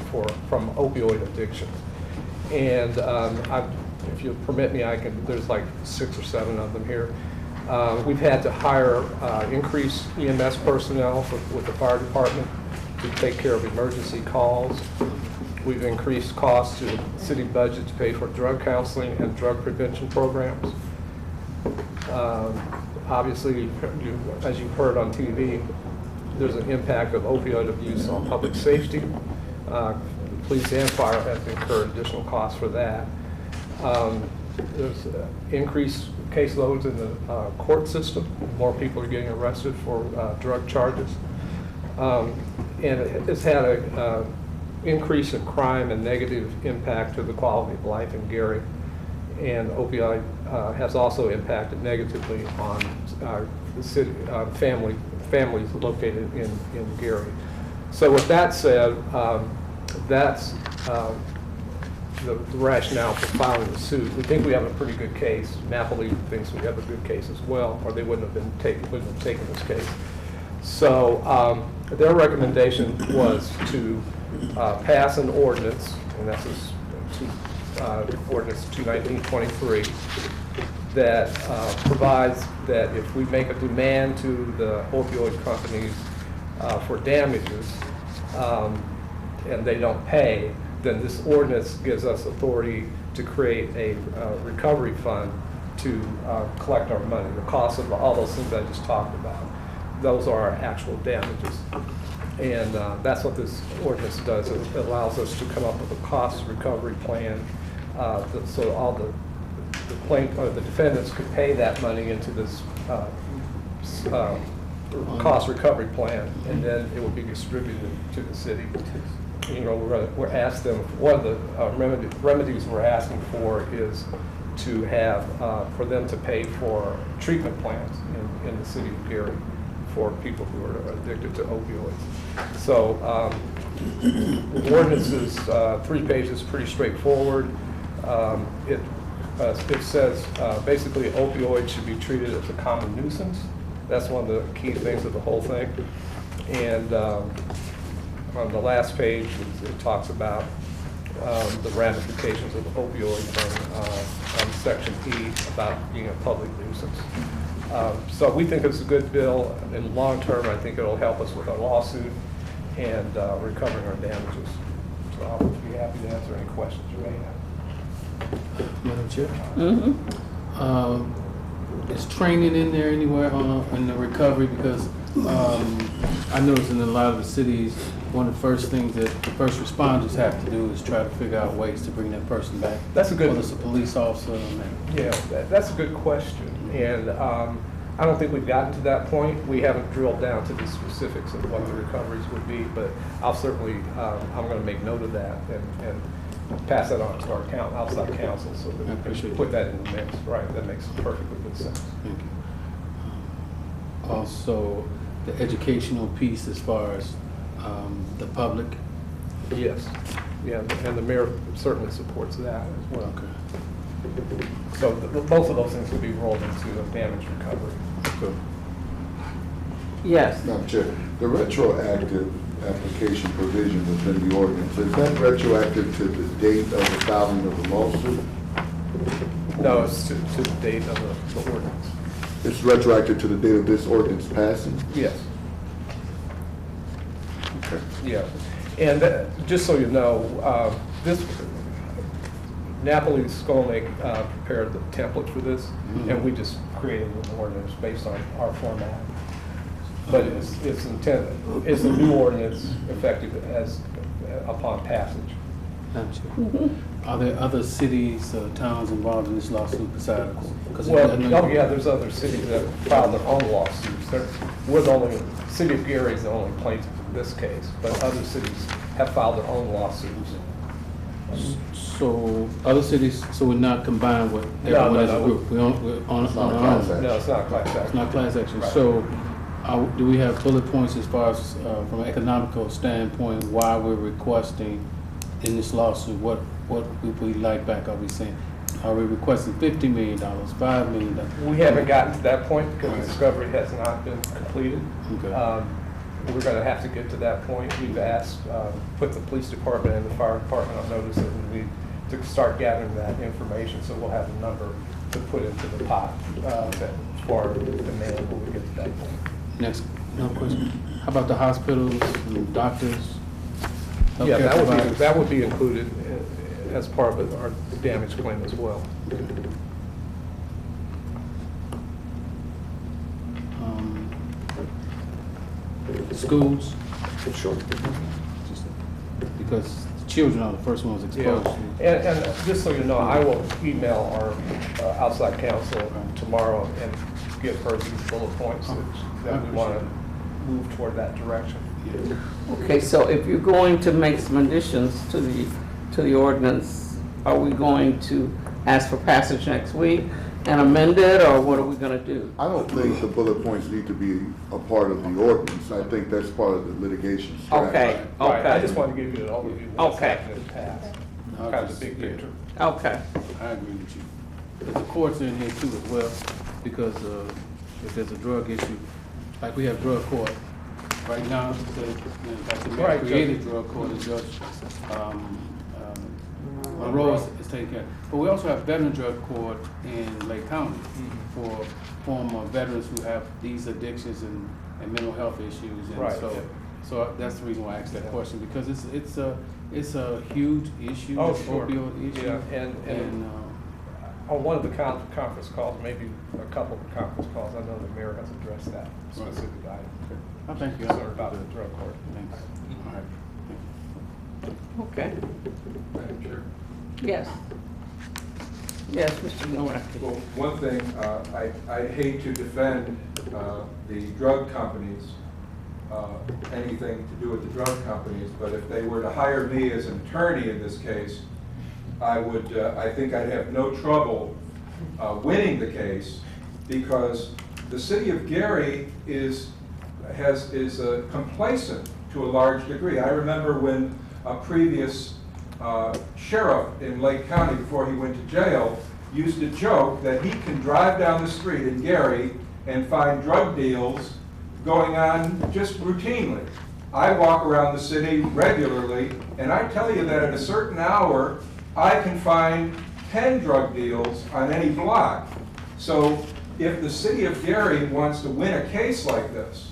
from opioid addiction. And if you'll permit me, there's like 6 or 7 of them here. We've had to hire increased EMS personnel with the fire department to take care of emergency calls. We've increased costs to the city budget to pay for drug counseling and drug prevention programs. Obviously, as you've heard on TV, there's an impact of opioid abuse on public safety. Police and fire have incurred additional costs for that. There's increased caseloads in the court system. More people are getting arrested for drug charges. And it's had an increase in crime and negative impact to the quality of life in Gary. And opioid has also impacted negatively on the city, families located in Gary. So with that said, that's the rationale for filing the suit. We think we have a pretty good case. Napoli thinks we have a good case as well, or they wouldn't have taken this case. So their recommendation was to pass an ordinance, and that's ordinance 21923, that provides that if we make a demand to the opioid companies for damages and they don't pay, then this ordinance gives us authority to create a recovery fund to collect our money. The cost of all those things I just talked about, those are our actual damages. And that's what this ordinance does. It allows us to come up with a cost recovery plan so all the defendants could pay that money into this cost recovery plan, and then it will be distributed to the city. You know, we're asked them, one of the remedies we're asking for is to have, for them to pay for treatment plans in the city of Gary for people who are addicted to opioids. So the ordinance is 3 pages, pretty straightforward. It says basically opioids should be treated as a common nuisance. That's one of the key things of the whole thing. And on the last page, it talks about the ramifications of opioids on Section E about being a public nuisance. So we think it's a good bill. In the long term, I think it'll help us with our lawsuit and recovering our damages. So I'll be happy to answer any questions you may have. Madam Chair? Mm-hmm. Is training in there anywhere in the recovery? Because I noticed in a lot of the cities, one of the first things that first responders have to do is try to figure out ways to bring that person back. That's a good. Whether it's a police officer. Yeah, that's a good question, and I don't think we've gotten to that point. We haven't drilled down to the specifics of what the recoveries would be, but I'll certainly I'm going to make note of that and pass that on to our outside counsel so that we can put that in the mix. Right, that makes perfectly good sense. Thank you. Also, the educational piece as far as the public. Yes, yeah, and the mayor certainly supports that as well. Okay. So both of those things will be rolled into a damage recovery. Okay. Yes. Madam Chair, the retroactive application provision within the ordinance, is that retroactive to the date of the filing of the lawsuit? No, it's to the date of the ordinance. It's retroactive to the date of this ordinance passing? Yes. Okay. Yeah, and just so you know, this Napoli Skolnick prepared the template for this, and we just created an ordinance based on our format. but it's intended, it's a new ordinance effective as, upon passage. Gotcha. Are there other cities, towns involved in this lawsuit besides? 'Cause Well, I know oh yeah, there's other cities that filed their own lawsuits. We're the only, City of Gary is the only plaintiff in this case, but other cities have filed their own lawsuits. So, other cities, so we're not combined with everyone as a group? We're on It's not a our class own? action. No, it's not class action. It's not class action. Right. So, do we have bullet points as far as, from an economical standpoint, why we're requesting in this lawsuit, what would we like back? Are we saying, are we requesting $50 million, $5 million? We haven't gotten to that point because the discovery has not been completed. Okay. We're gonna have to get to that point. We've asked, put the police department and the fire department on notice that we need to start gathering that information, so we'll have a number to put into the pot, for demand when we get to that point. Next, no question. How about the hospitals and doctors? Yeah, Healthcare providers? that would be included as part of our damage claim as well. Schools? Sure. Because the children are the first ones exposed. Yeah. And just so you know, I will email our outside counsel tomorrow and give her these bullet points that we want to move toward that direction. Okay, so if you're going to make some additions to the ordinance, are we going to ask for passage next week and amend it, or what are we gonna do? I don't think the bullet points need to be a part of the ordinance. I think that's part of the litigation strategy. Okay, Right, I okay, just want to give you an overview of what's Okay. happened in the past, kind of the big picture. okay. I agree with you. But the courts are in here too as well, because if there's a drug issue, like we have drug court, right now, the mayor Right, created drug court, and Judge Monroe is taking care. But we also have veteran drug court in Lake County for former veterans who have these addictions and mental health issues. And Right, so, yeah. so that's the reason why I asked that question, because it's a huge issue, Oh, it's sure. opioid issue. Yeah, and on one of the conference calls, maybe a couple of conference calls, I know the mayor has addressed that specific item. I thank you. Concerned about the drug court. Thanks. All right. Okay, Madam Chair. yes. Yes, Mr. Nowak. Well, one thing, I hate to defend the drug companies, anything to do with the drug companies, but if they were to hire me as an attorney in this case, I think I'd have no trouble winning the case, because the city of Gary is complacent to a large degree. I remember when a previous sheriff in Lake County, before he went to jail, used to joke that he can drive down the street in Gary and find drug deals going on just routinely. I walk around the city regularly, and I tell you that at a certain hour, I can find 10 drug deals on any block. So if the city of Gary wants to win a case like this,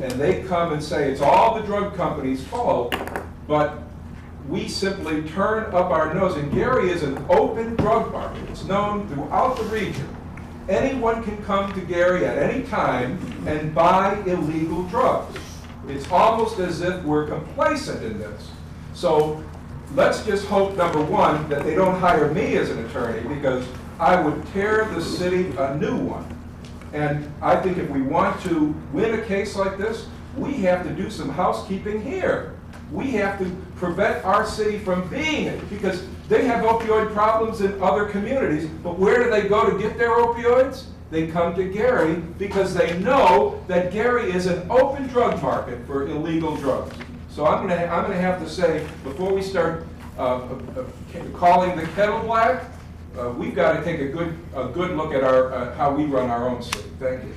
and they come and say it's all the drug companies' fault, but we simply turn up our nose, and Gary is an open drug market. It's known throughout the region. Anyone can come to Gary at any time and buy illegal drugs. It's almost as if we're complacent in this. So let's just hope, number one, that they don't hire me as an attorney, because I would tear the city a new one. And I think if we want to win a case like this, we have to do some housekeeping here. We have to prevent our city from being it, because they have opioid problems in other communities, but where do they go to get their opioids? They come to Gary because they know that Gary is an open drug market for illegal drugs. So I'm gonna have to say, before we start calling the kettle black, we've got to take a good look at how we run our own city. Thank you.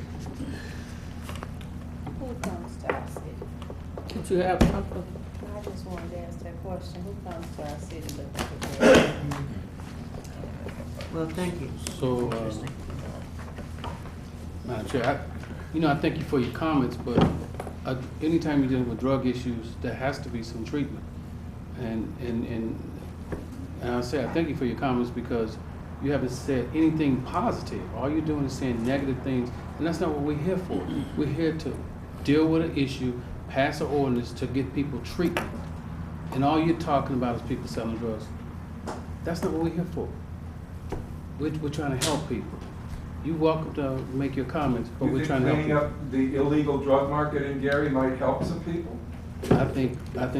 Who comes to our city? Did you have something? I just wanted to ask that question. Who comes to our city looking for drugs? Well, thank you. So, Madam Chair, I thank you for your comments, but anytime you're dealing with drug issues, there has to be some treatment. And I say I thank you for your comments, because you haven't said anything positive. All you're doing is saying negative things, and that's not what we're here for. We're here to deal with an issue, pass an ordinance to get people treatment. And all you're talking about is people selling drugs. That's not what we're here for. We're trying to help people. You're welcome to make your comments, but You we're think trying to help cleaning you. up the illegal drug market in Gary might help some people? I think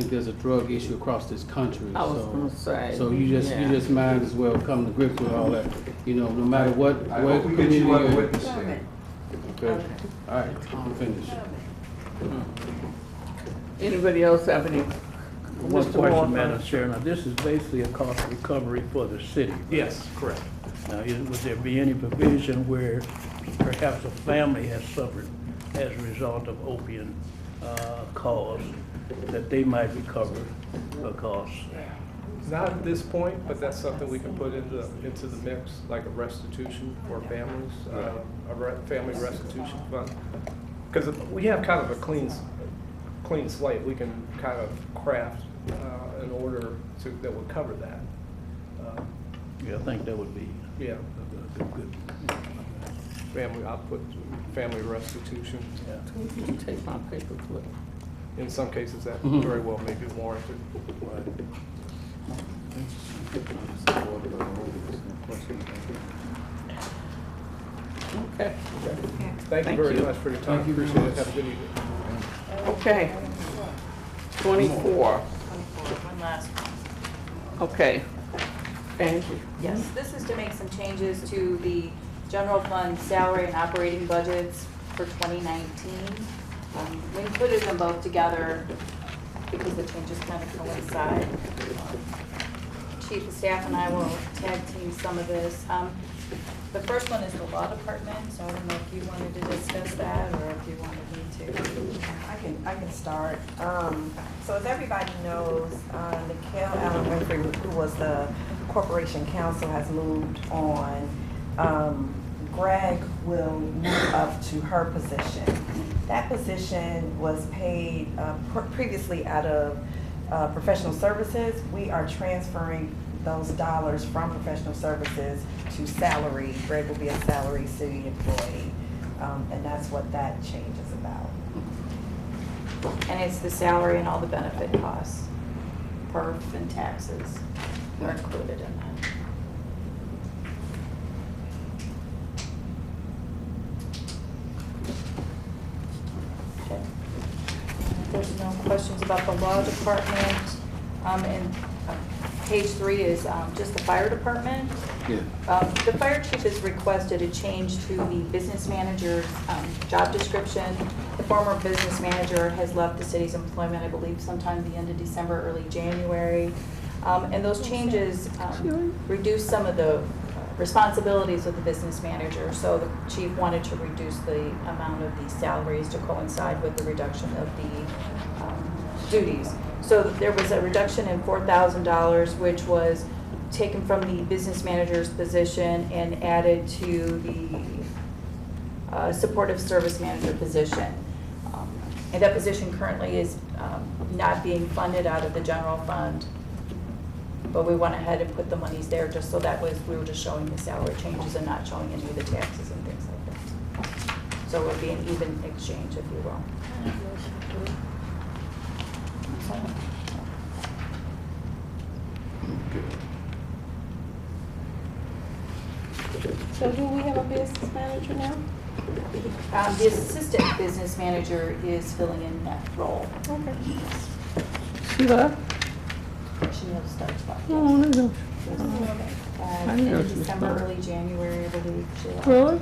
there's a drug issue across this country. I was so- gonna say, So you yeah. just might as well come to grips with all that, you know, no matter what. I what hope we get you on the community witness stand. you're- Okay, all right, I'm finished. Anybody else have any? One Mr. question, Moore? Madam Chair. Now, this is basically a cost recovery for the city. Yes, correct. Now, would there be any provision where perhaps a family has suffered as a result of opiate cause, that they might recover the cost? Not at this point, but that's something we can put into the mix, like a restitution for families, family restitution fund. Because we have kind of a clean slate. We can kind of craft an order that would cover that. Yeah, I think that would be Yeah, a good. I'll put family restitution. You take my paper clip. In some cases, that Mhm. very well may be warranted. Okay. Thank you very much for your time. Appreciate it. Have a good evening. Okay. 24. One last one. Okay. Angie? Yes, this is to make some changes to the general fund salary and operating budgets for 2019. We included them both together because the changes kind of coincide. Chief of Staff and I will tag team some of this. The first one is the law department, so I don't know if you wanted to discuss that or if you wanted me to. I can start. So as everybody knows, Nicole Allen Winfrey, who was the corporation counsel, has moved on. Greg will move up to her position. That position was paid previously out of professional services. We are transferring those dollars from professional services to salary. Greg will be a salary city employee, and that's what that change is about. And it's the salary and all the benefit costs, perf and taxes are included in that. Okay. There's no questions about the law department. And page 3 is just the fire department. Yeah. The fire chief has requested a change to the business manager's job description. The former business manager has left the city's employment, I believe, sometime at the end of December, early January. And those changes reduce some of the responsibilities of the business manager. So the chief wanted to reduce the amount of the salaries to coincide with the reduction of the duties. So there was a reduction in $4,000, which was taken from the business manager's position and added to the supportive service manager position. And that position currently is not being funded out of the general fund. But we went ahead and put the monies there just so that we were just showing the salary changes and not showing any of the taxes and things like that. So it would be an even exchange, if you will. So do we have a business manager now? The assistant business manager is filling in that role. Okay. See that? Chanel starts by. Oh, no, no. I didn't know In she was December, starting. early January, I believe. she left. Really?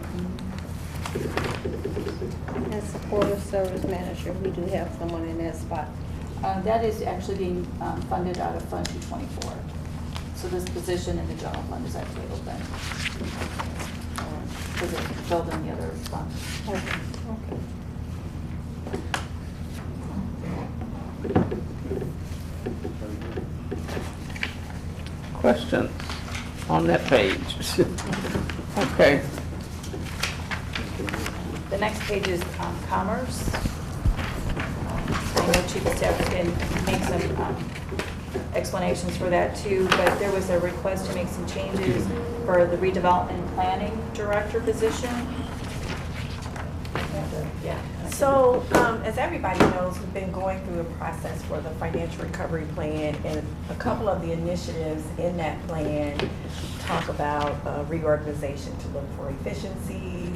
As supportive service manager, we do have someone in that spot. That is actually being funded out of Fund 224. So this position in the general fund is actually open. Because it's filled in the other fund. Okay. Questions on that page? Okay. The next page is commerce. I know Chief of Staff can make some explanations for that too, but there was a request to make some changes for the redevelopment planning director position. Yeah, so, as everybody knows, we've been going through a process for the financial recovery plan, and a couple of the initiatives in that plan talk about reorganization to look for efficiencies,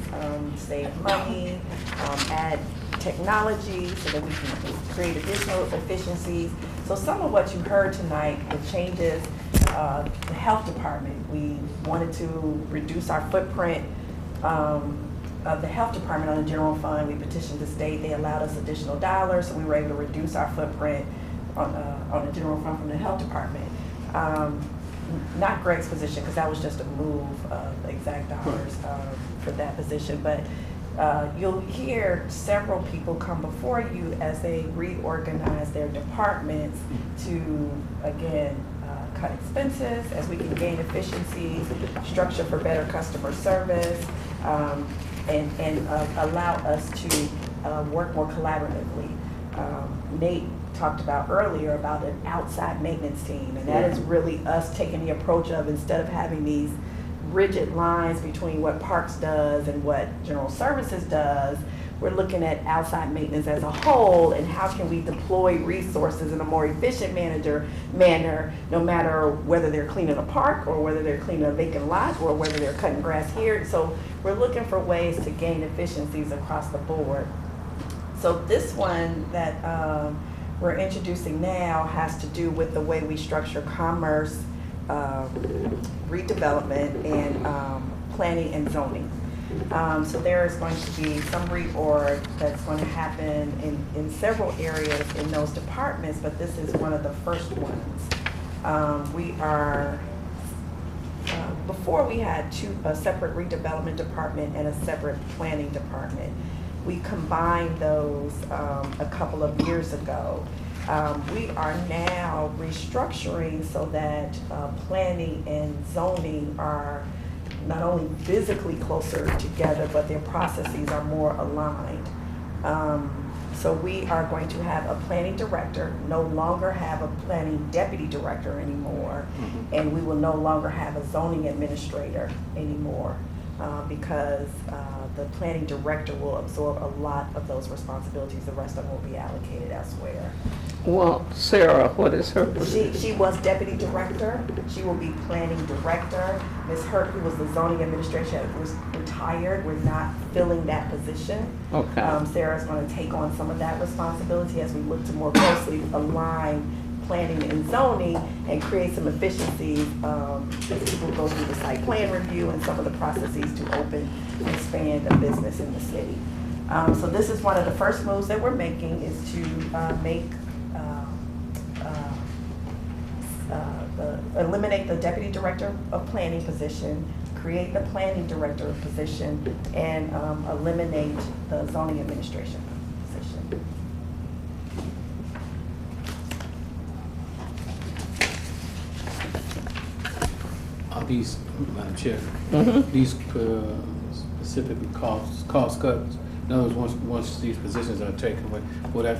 save money, add technology so that we can create additional efficiencies. So some of what you heard tonight, the changes, the health department, we wanted to reduce our footprint of the health department on the general fund. We petitioned the state, they allowed us additional dollars, so we were able to reduce our footprint on the general fund from the health department. Not Greg's position, because that was just a move of exact dollars for that position, but you'll hear several people come before you as they reorganize their departments to, again, cut expenses, as we can gain efficiencies, structure for better customer service, and allow us to work more collaboratively. Nate talked about earlier about an outside maintenance team, and that is really us taking the approach of, instead of having these rigid lines between what Parks does and what General Services does, we're looking at outside maintenance as a whole, and how can we deploy resources in a more efficient manner, no matter whether they're cleaning a park or whether they're cleaning a vacant lot or whether they're cutting grass here. So we're looking for ways to gain efficiencies across the board. So this one that we're introducing now has to do with the way we structure commerce, redevelopment, and planning and zoning. So there is going to be some reorg that's going to happen in several areas in those departments, but this is one of the first ones. We are, before we had a separate redevelopment department and a separate planning department. We combined those a couple of years ago. We are now restructuring so that planning and zoning are not only physically closer together, but their processes are more aligned. So we are going to have a planning director, no longer have a planning deputy director anymore, and we will no longer have a zoning administrator anymore, because the planning director will absorb a lot of those responsibilities. The rest of them will be allocated elsewhere. Well, Sarah, what is her position? She was deputy director. She will be planning director. Ms. Hurt, who was the zoning administrator, was retired. We're not filling that position. Okay. Sarah's going to take on some of that responsibility as we look to more closely align planning and zoning and create some efficiencies as people go through the site plan review and some of the processes to open and expand a business in the city. So this is one of the first moves that we're making, is to eliminate the deputy director of planning position, create the planning director position, and eliminate the zoning administration position. Are these, Madam Chair, these specifically cost cuts? In other words, once these positions are taken away, will that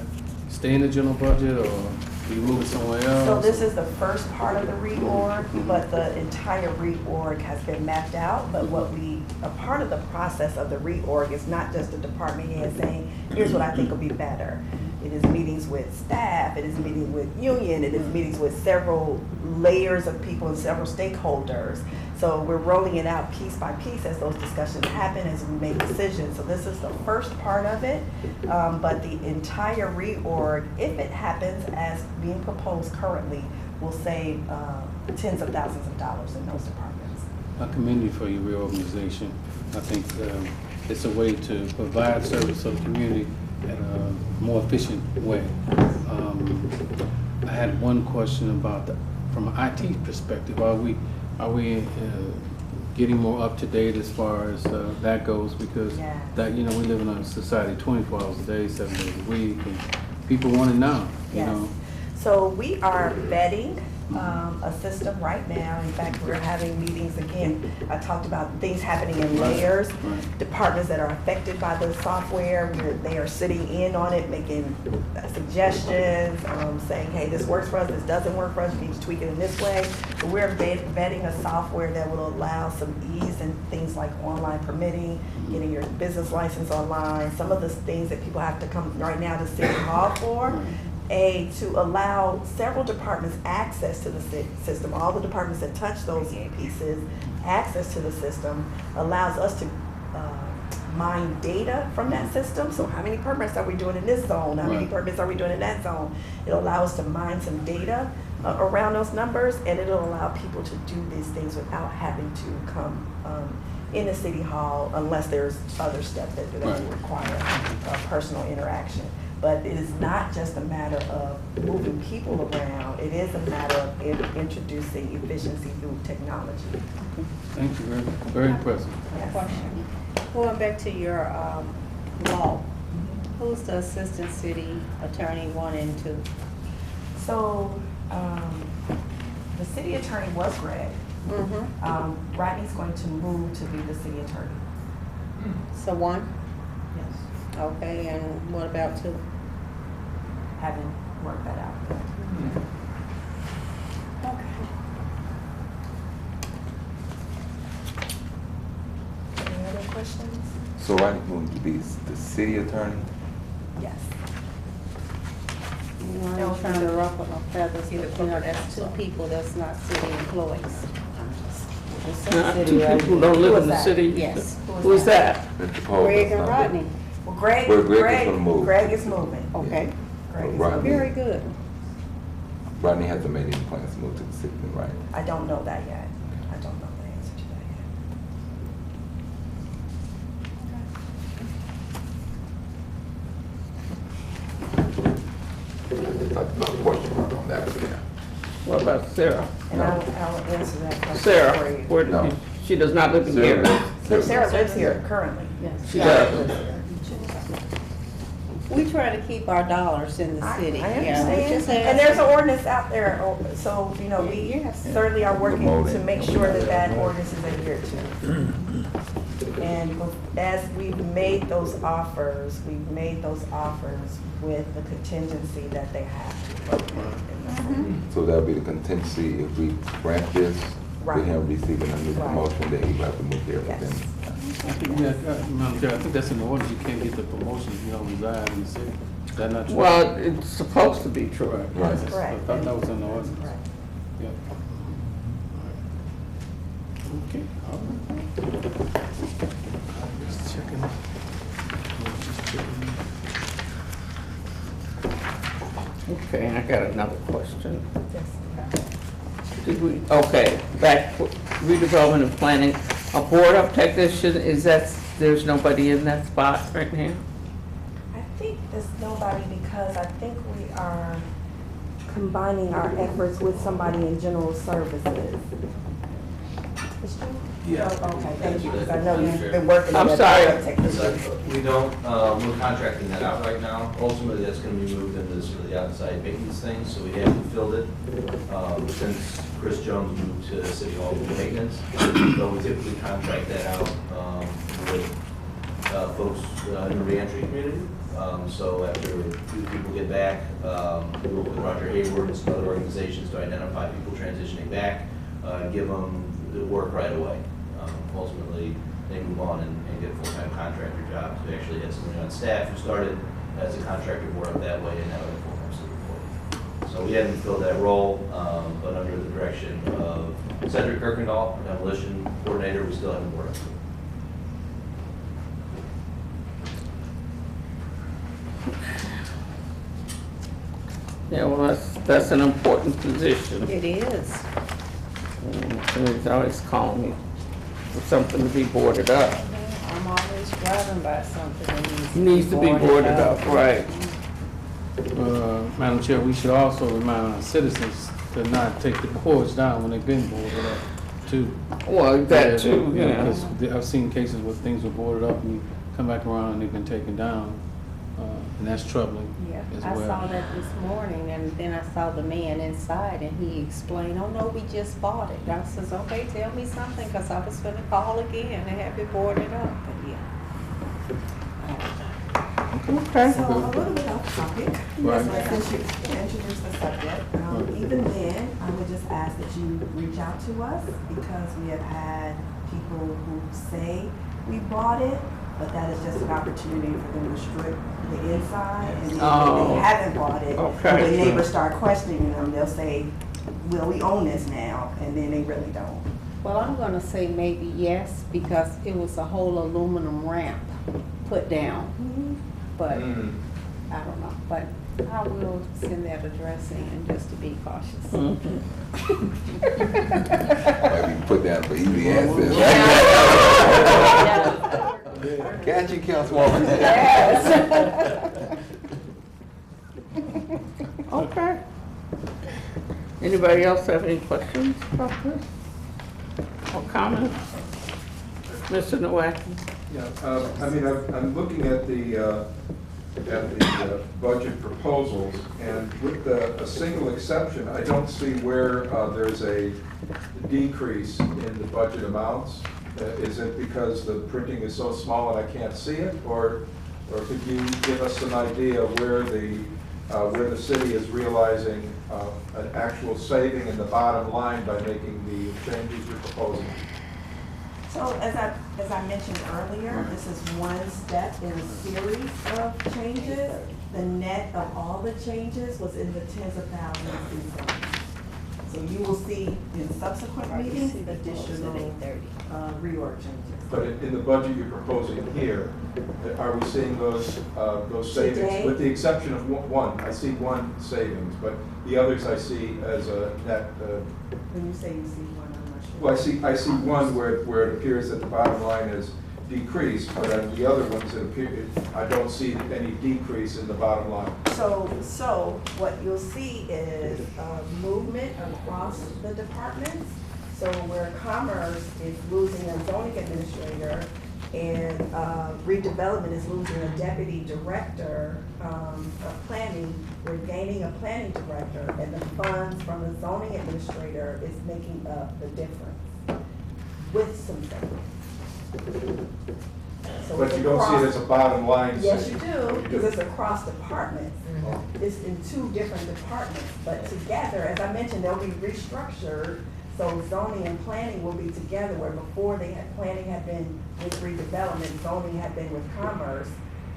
stay in the general budget, or do you move it somewhere else? So this is the first part of the reorg, but the entire reorg has been mapped out. But a part of the process of the reorg is not just the department head saying, here's what I think will be better. It is meetings with staff, it is meetings with union, it is meetings with several layers of people and several stakeholders. So we're rolling it out piece by piece as those discussions happen, as we make decisions. So this is the first part of it, but the entire reorg, if it happens as being proposed currently, will save tens of thousands of dollars in those departments. I commend you for your reorganization. I think it's a way to provide service to the community in a more efficient way. I had one question about from an IT perspective. Are we getting more up to date as far as that goes? Because that, we live in a society 24 hours a day, 7 days a week, and people want it now. You know. So we are vetting a system right now. In fact, we're having meetings again. I talked about things happening in layers, departments that are affected by the software, where they are sitting in on it, making suggestions, saying, hey, this works for us, this doesn't work for us, we need to tweak it in this way. So we're vetting a software that will allow some ease in things like online permitting, getting your business license online, some of the things that people have to come right now to City Hall for. To allow several departments access to the system, all the departments that touch those pieces, access to the system, allows us to mine data from that system. So how many permits are we doing in this zone? How many permits are we doing in that zone? It'll allow us to mine some data around those numbers, and it'll allow people to do these things without having to come in the City Hall unless there's other steps that will require personal interaction. But it is not just a matter of moving people around. It is a matter of introducing efficiency through technology. Thank you, very impressive. Yes. Question. Going back to your law, who's the assistant city attorney 1 and 2? So the city attorney was Greg. Rodney's going to move to be the city attorney. So 1? Yes. Okay, and what about 2? Haven't worked that out. Okay. Any other questions? So Rodney going to be the city attorney? Yes. I'm trying to ruffle no feathers, but you know, that's 2 people that's not city employees. Now, 2 people don't live in the city? Yes. Who is that? Mr. Paul, Greg that's and not it. Rodney. Well, Greg is gonna move. Greg is moving. Okay, Greg is Rodney. moving. very good. Rodney hasn't made any plans to move to the city, right? I don't know that yet. I don't know the answer to that yet. Another question on that one, yeah. What about Sarah? And I'll answer that question for Sarah, you. where, No. she does not live in here. Sarah lives here currently. Yes. She does. We try to keep our dollars in the city. I Yeah, we just understand. ask- And there's an ordinance out there, so, you know, we Yes. certainly are working to Promoting. make sure that that ordinance is adhered to. And as we've made those offers with the contingency that they have to vote in the city. So that'll be the contingency if we grant this, Right. with him receiving a new Right. promotion, then he will have to move here Yes. within. Yeah, Madam Chair, I think that's in the order, you can't get the promotion if you don't reside in the city. Is that not true? Well, it's supposed to be true. Right. I Correct. thought that was in the ordinance. Right. Yep. Okay, all right. Just checking. Just checking. Okay, I got another question. Yes. Did we, okay, back, redevelopment and planning, a board of technician, is that, there's nobody in that spot right now? I think there's nobody because I think we are combining our efforts with somebody in general services. Mr. Yeah. Oh, okay, thank you, because I know you've been working I'm on sorry. that. Technician. We don't, we're contracting that out right now. Ultimately, that's gonna be moved into sort of the outside maintenance thing, so we haven't filled it. Since Chris Jones moved to City Hall for maintenance, but we typically contract that out, with, folks, in the reentry community. So after people get back, we work with Roger Hayward and some other organizations to identify people transitioning back, give them the work right away. Ultimately, they move on and get full-time contractor jobs. We actually had somebody on staff who started as a contractor work that way and now they're full-time city employee. So we hadn't filled that role, but under the direction of Cedric Kirkendall, demolition coordinator, we still haven't worked. Yeah, well, that's an important position. It is. And he's always calling me for something to be boarded up. I'm always driving by something that Needs to be boarded up, right. Madam Chair, we should also remind our citizens to not take the boards down when they've been boarded up, too. Well, that too, yeah. Because I've seen cases where things were boarded up and you come back around and they've been taken down. and that's troubling Yeah, as I well. saw that this morning, and then I saw the man inside, and he explained, "Oh no, we just bought it." I says, "Okay, tell me something, cause I was gonna call again and have it boarded up." But yeah. Okay. So a little bit off topic, Right. since you introduced the subject, even then, I would just ask that you reach out to us because we have had people who say we bought it, but that is just an opportunity for them to strip the inside, and then if they haven't bought it, Okay. when neighbors start questioning them, they'll say, well, we own this now, and then they really don't. Well, I'm gonna say maybe yes, because it was a whole aluminum ramp put down. But, I don't know, but I will send that address in just to be cautious. Maybe you put down for easy access. Can't you, Councilwoman? Yes. Okay. Anybody else have any questions about this? Or comments? Mr. Nowacki? Yeah, I mean, I'm looking at the budget proposals, and with a single exception, I don't see where there's a decrease in the budget amounts. Is it because the printing is so small and I can't see it, or could you give us some idea where the city is realizing an actual saving in the bottom line by making the changes you're proposing? So as I mentioned earlier, this is one step in a series of changes. The net of all the changes was in the tens of thousands in savings. So you will see in subsequent meetings additional reorg changes. But in the budget you're proposing here, are we seeing those savings? Today? With the exception of one, I see one savings, but the others I see as a net. When you say you see one, I'm not sure. Well, I see one where it appears that the bottom line is decreased, but on the other ones I don't see any decrease in the bottom line. So what you'll see is movement across the departments. So where Commerce is losing a zoning administrator and redevelopment is losing a deputy director of planning, we're gaining a planning director, and the funds from the zoning administrator is making up the difference with some savings. So But it's you don't see it across- as a bottom line Yes, you saving. do, because it's across departments. It's in two different departments, but together, as I mentioned, they'll be restructured. So zoning and planning will be together, where before planning had been with redevelopment, zoning had been with commerce,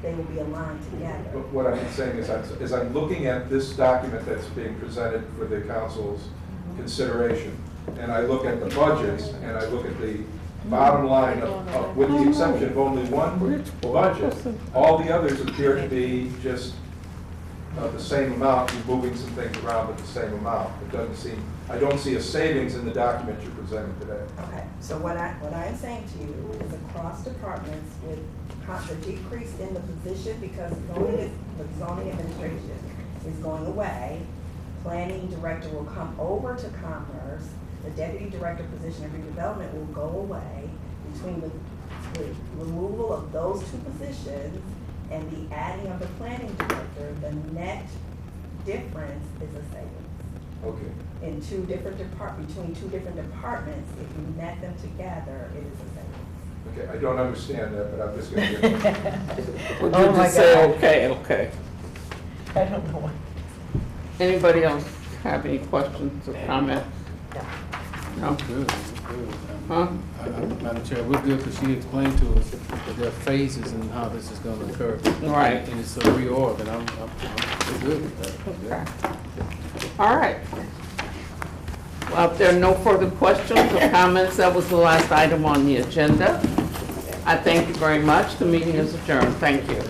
they will be aligned together. But what I'm saying is, as I'm looking at this document that's being presented for the council's consideration, and I look at the budgets, and I look at the bottom line with the exception of only one budget, all the others appear to be just the same amount, you're moving some things around but the same amount. It doesn't seem, I don't see a savings in the document you're presenting today. Okay, so what I am saying to you is across departments with the decrease in the position, because the zoning administration is going away, planning director will come over to commerce, the deputy director position of redevelopment will go away. Between the removal of those two positions and the adding of the planning director, the net difference is a savings. Okay. In between two different departments, if you net them together, it is a savings. Okay, I don't understand that, but I'm just gonna get Would Oh you my just say, God. okay? I don't know what. Anybody else have any questions or comments? No? Good, good. Huh? Madam Chair, we're good because she explained to us that there are phases in how this is going to occur. Right. And it's a reorg, and I'm good with that. Okay. All right. Well, if there are no further questions or comments, that was the last item on the agenda. I thank you very much. The meeting is adjourned. Thank you.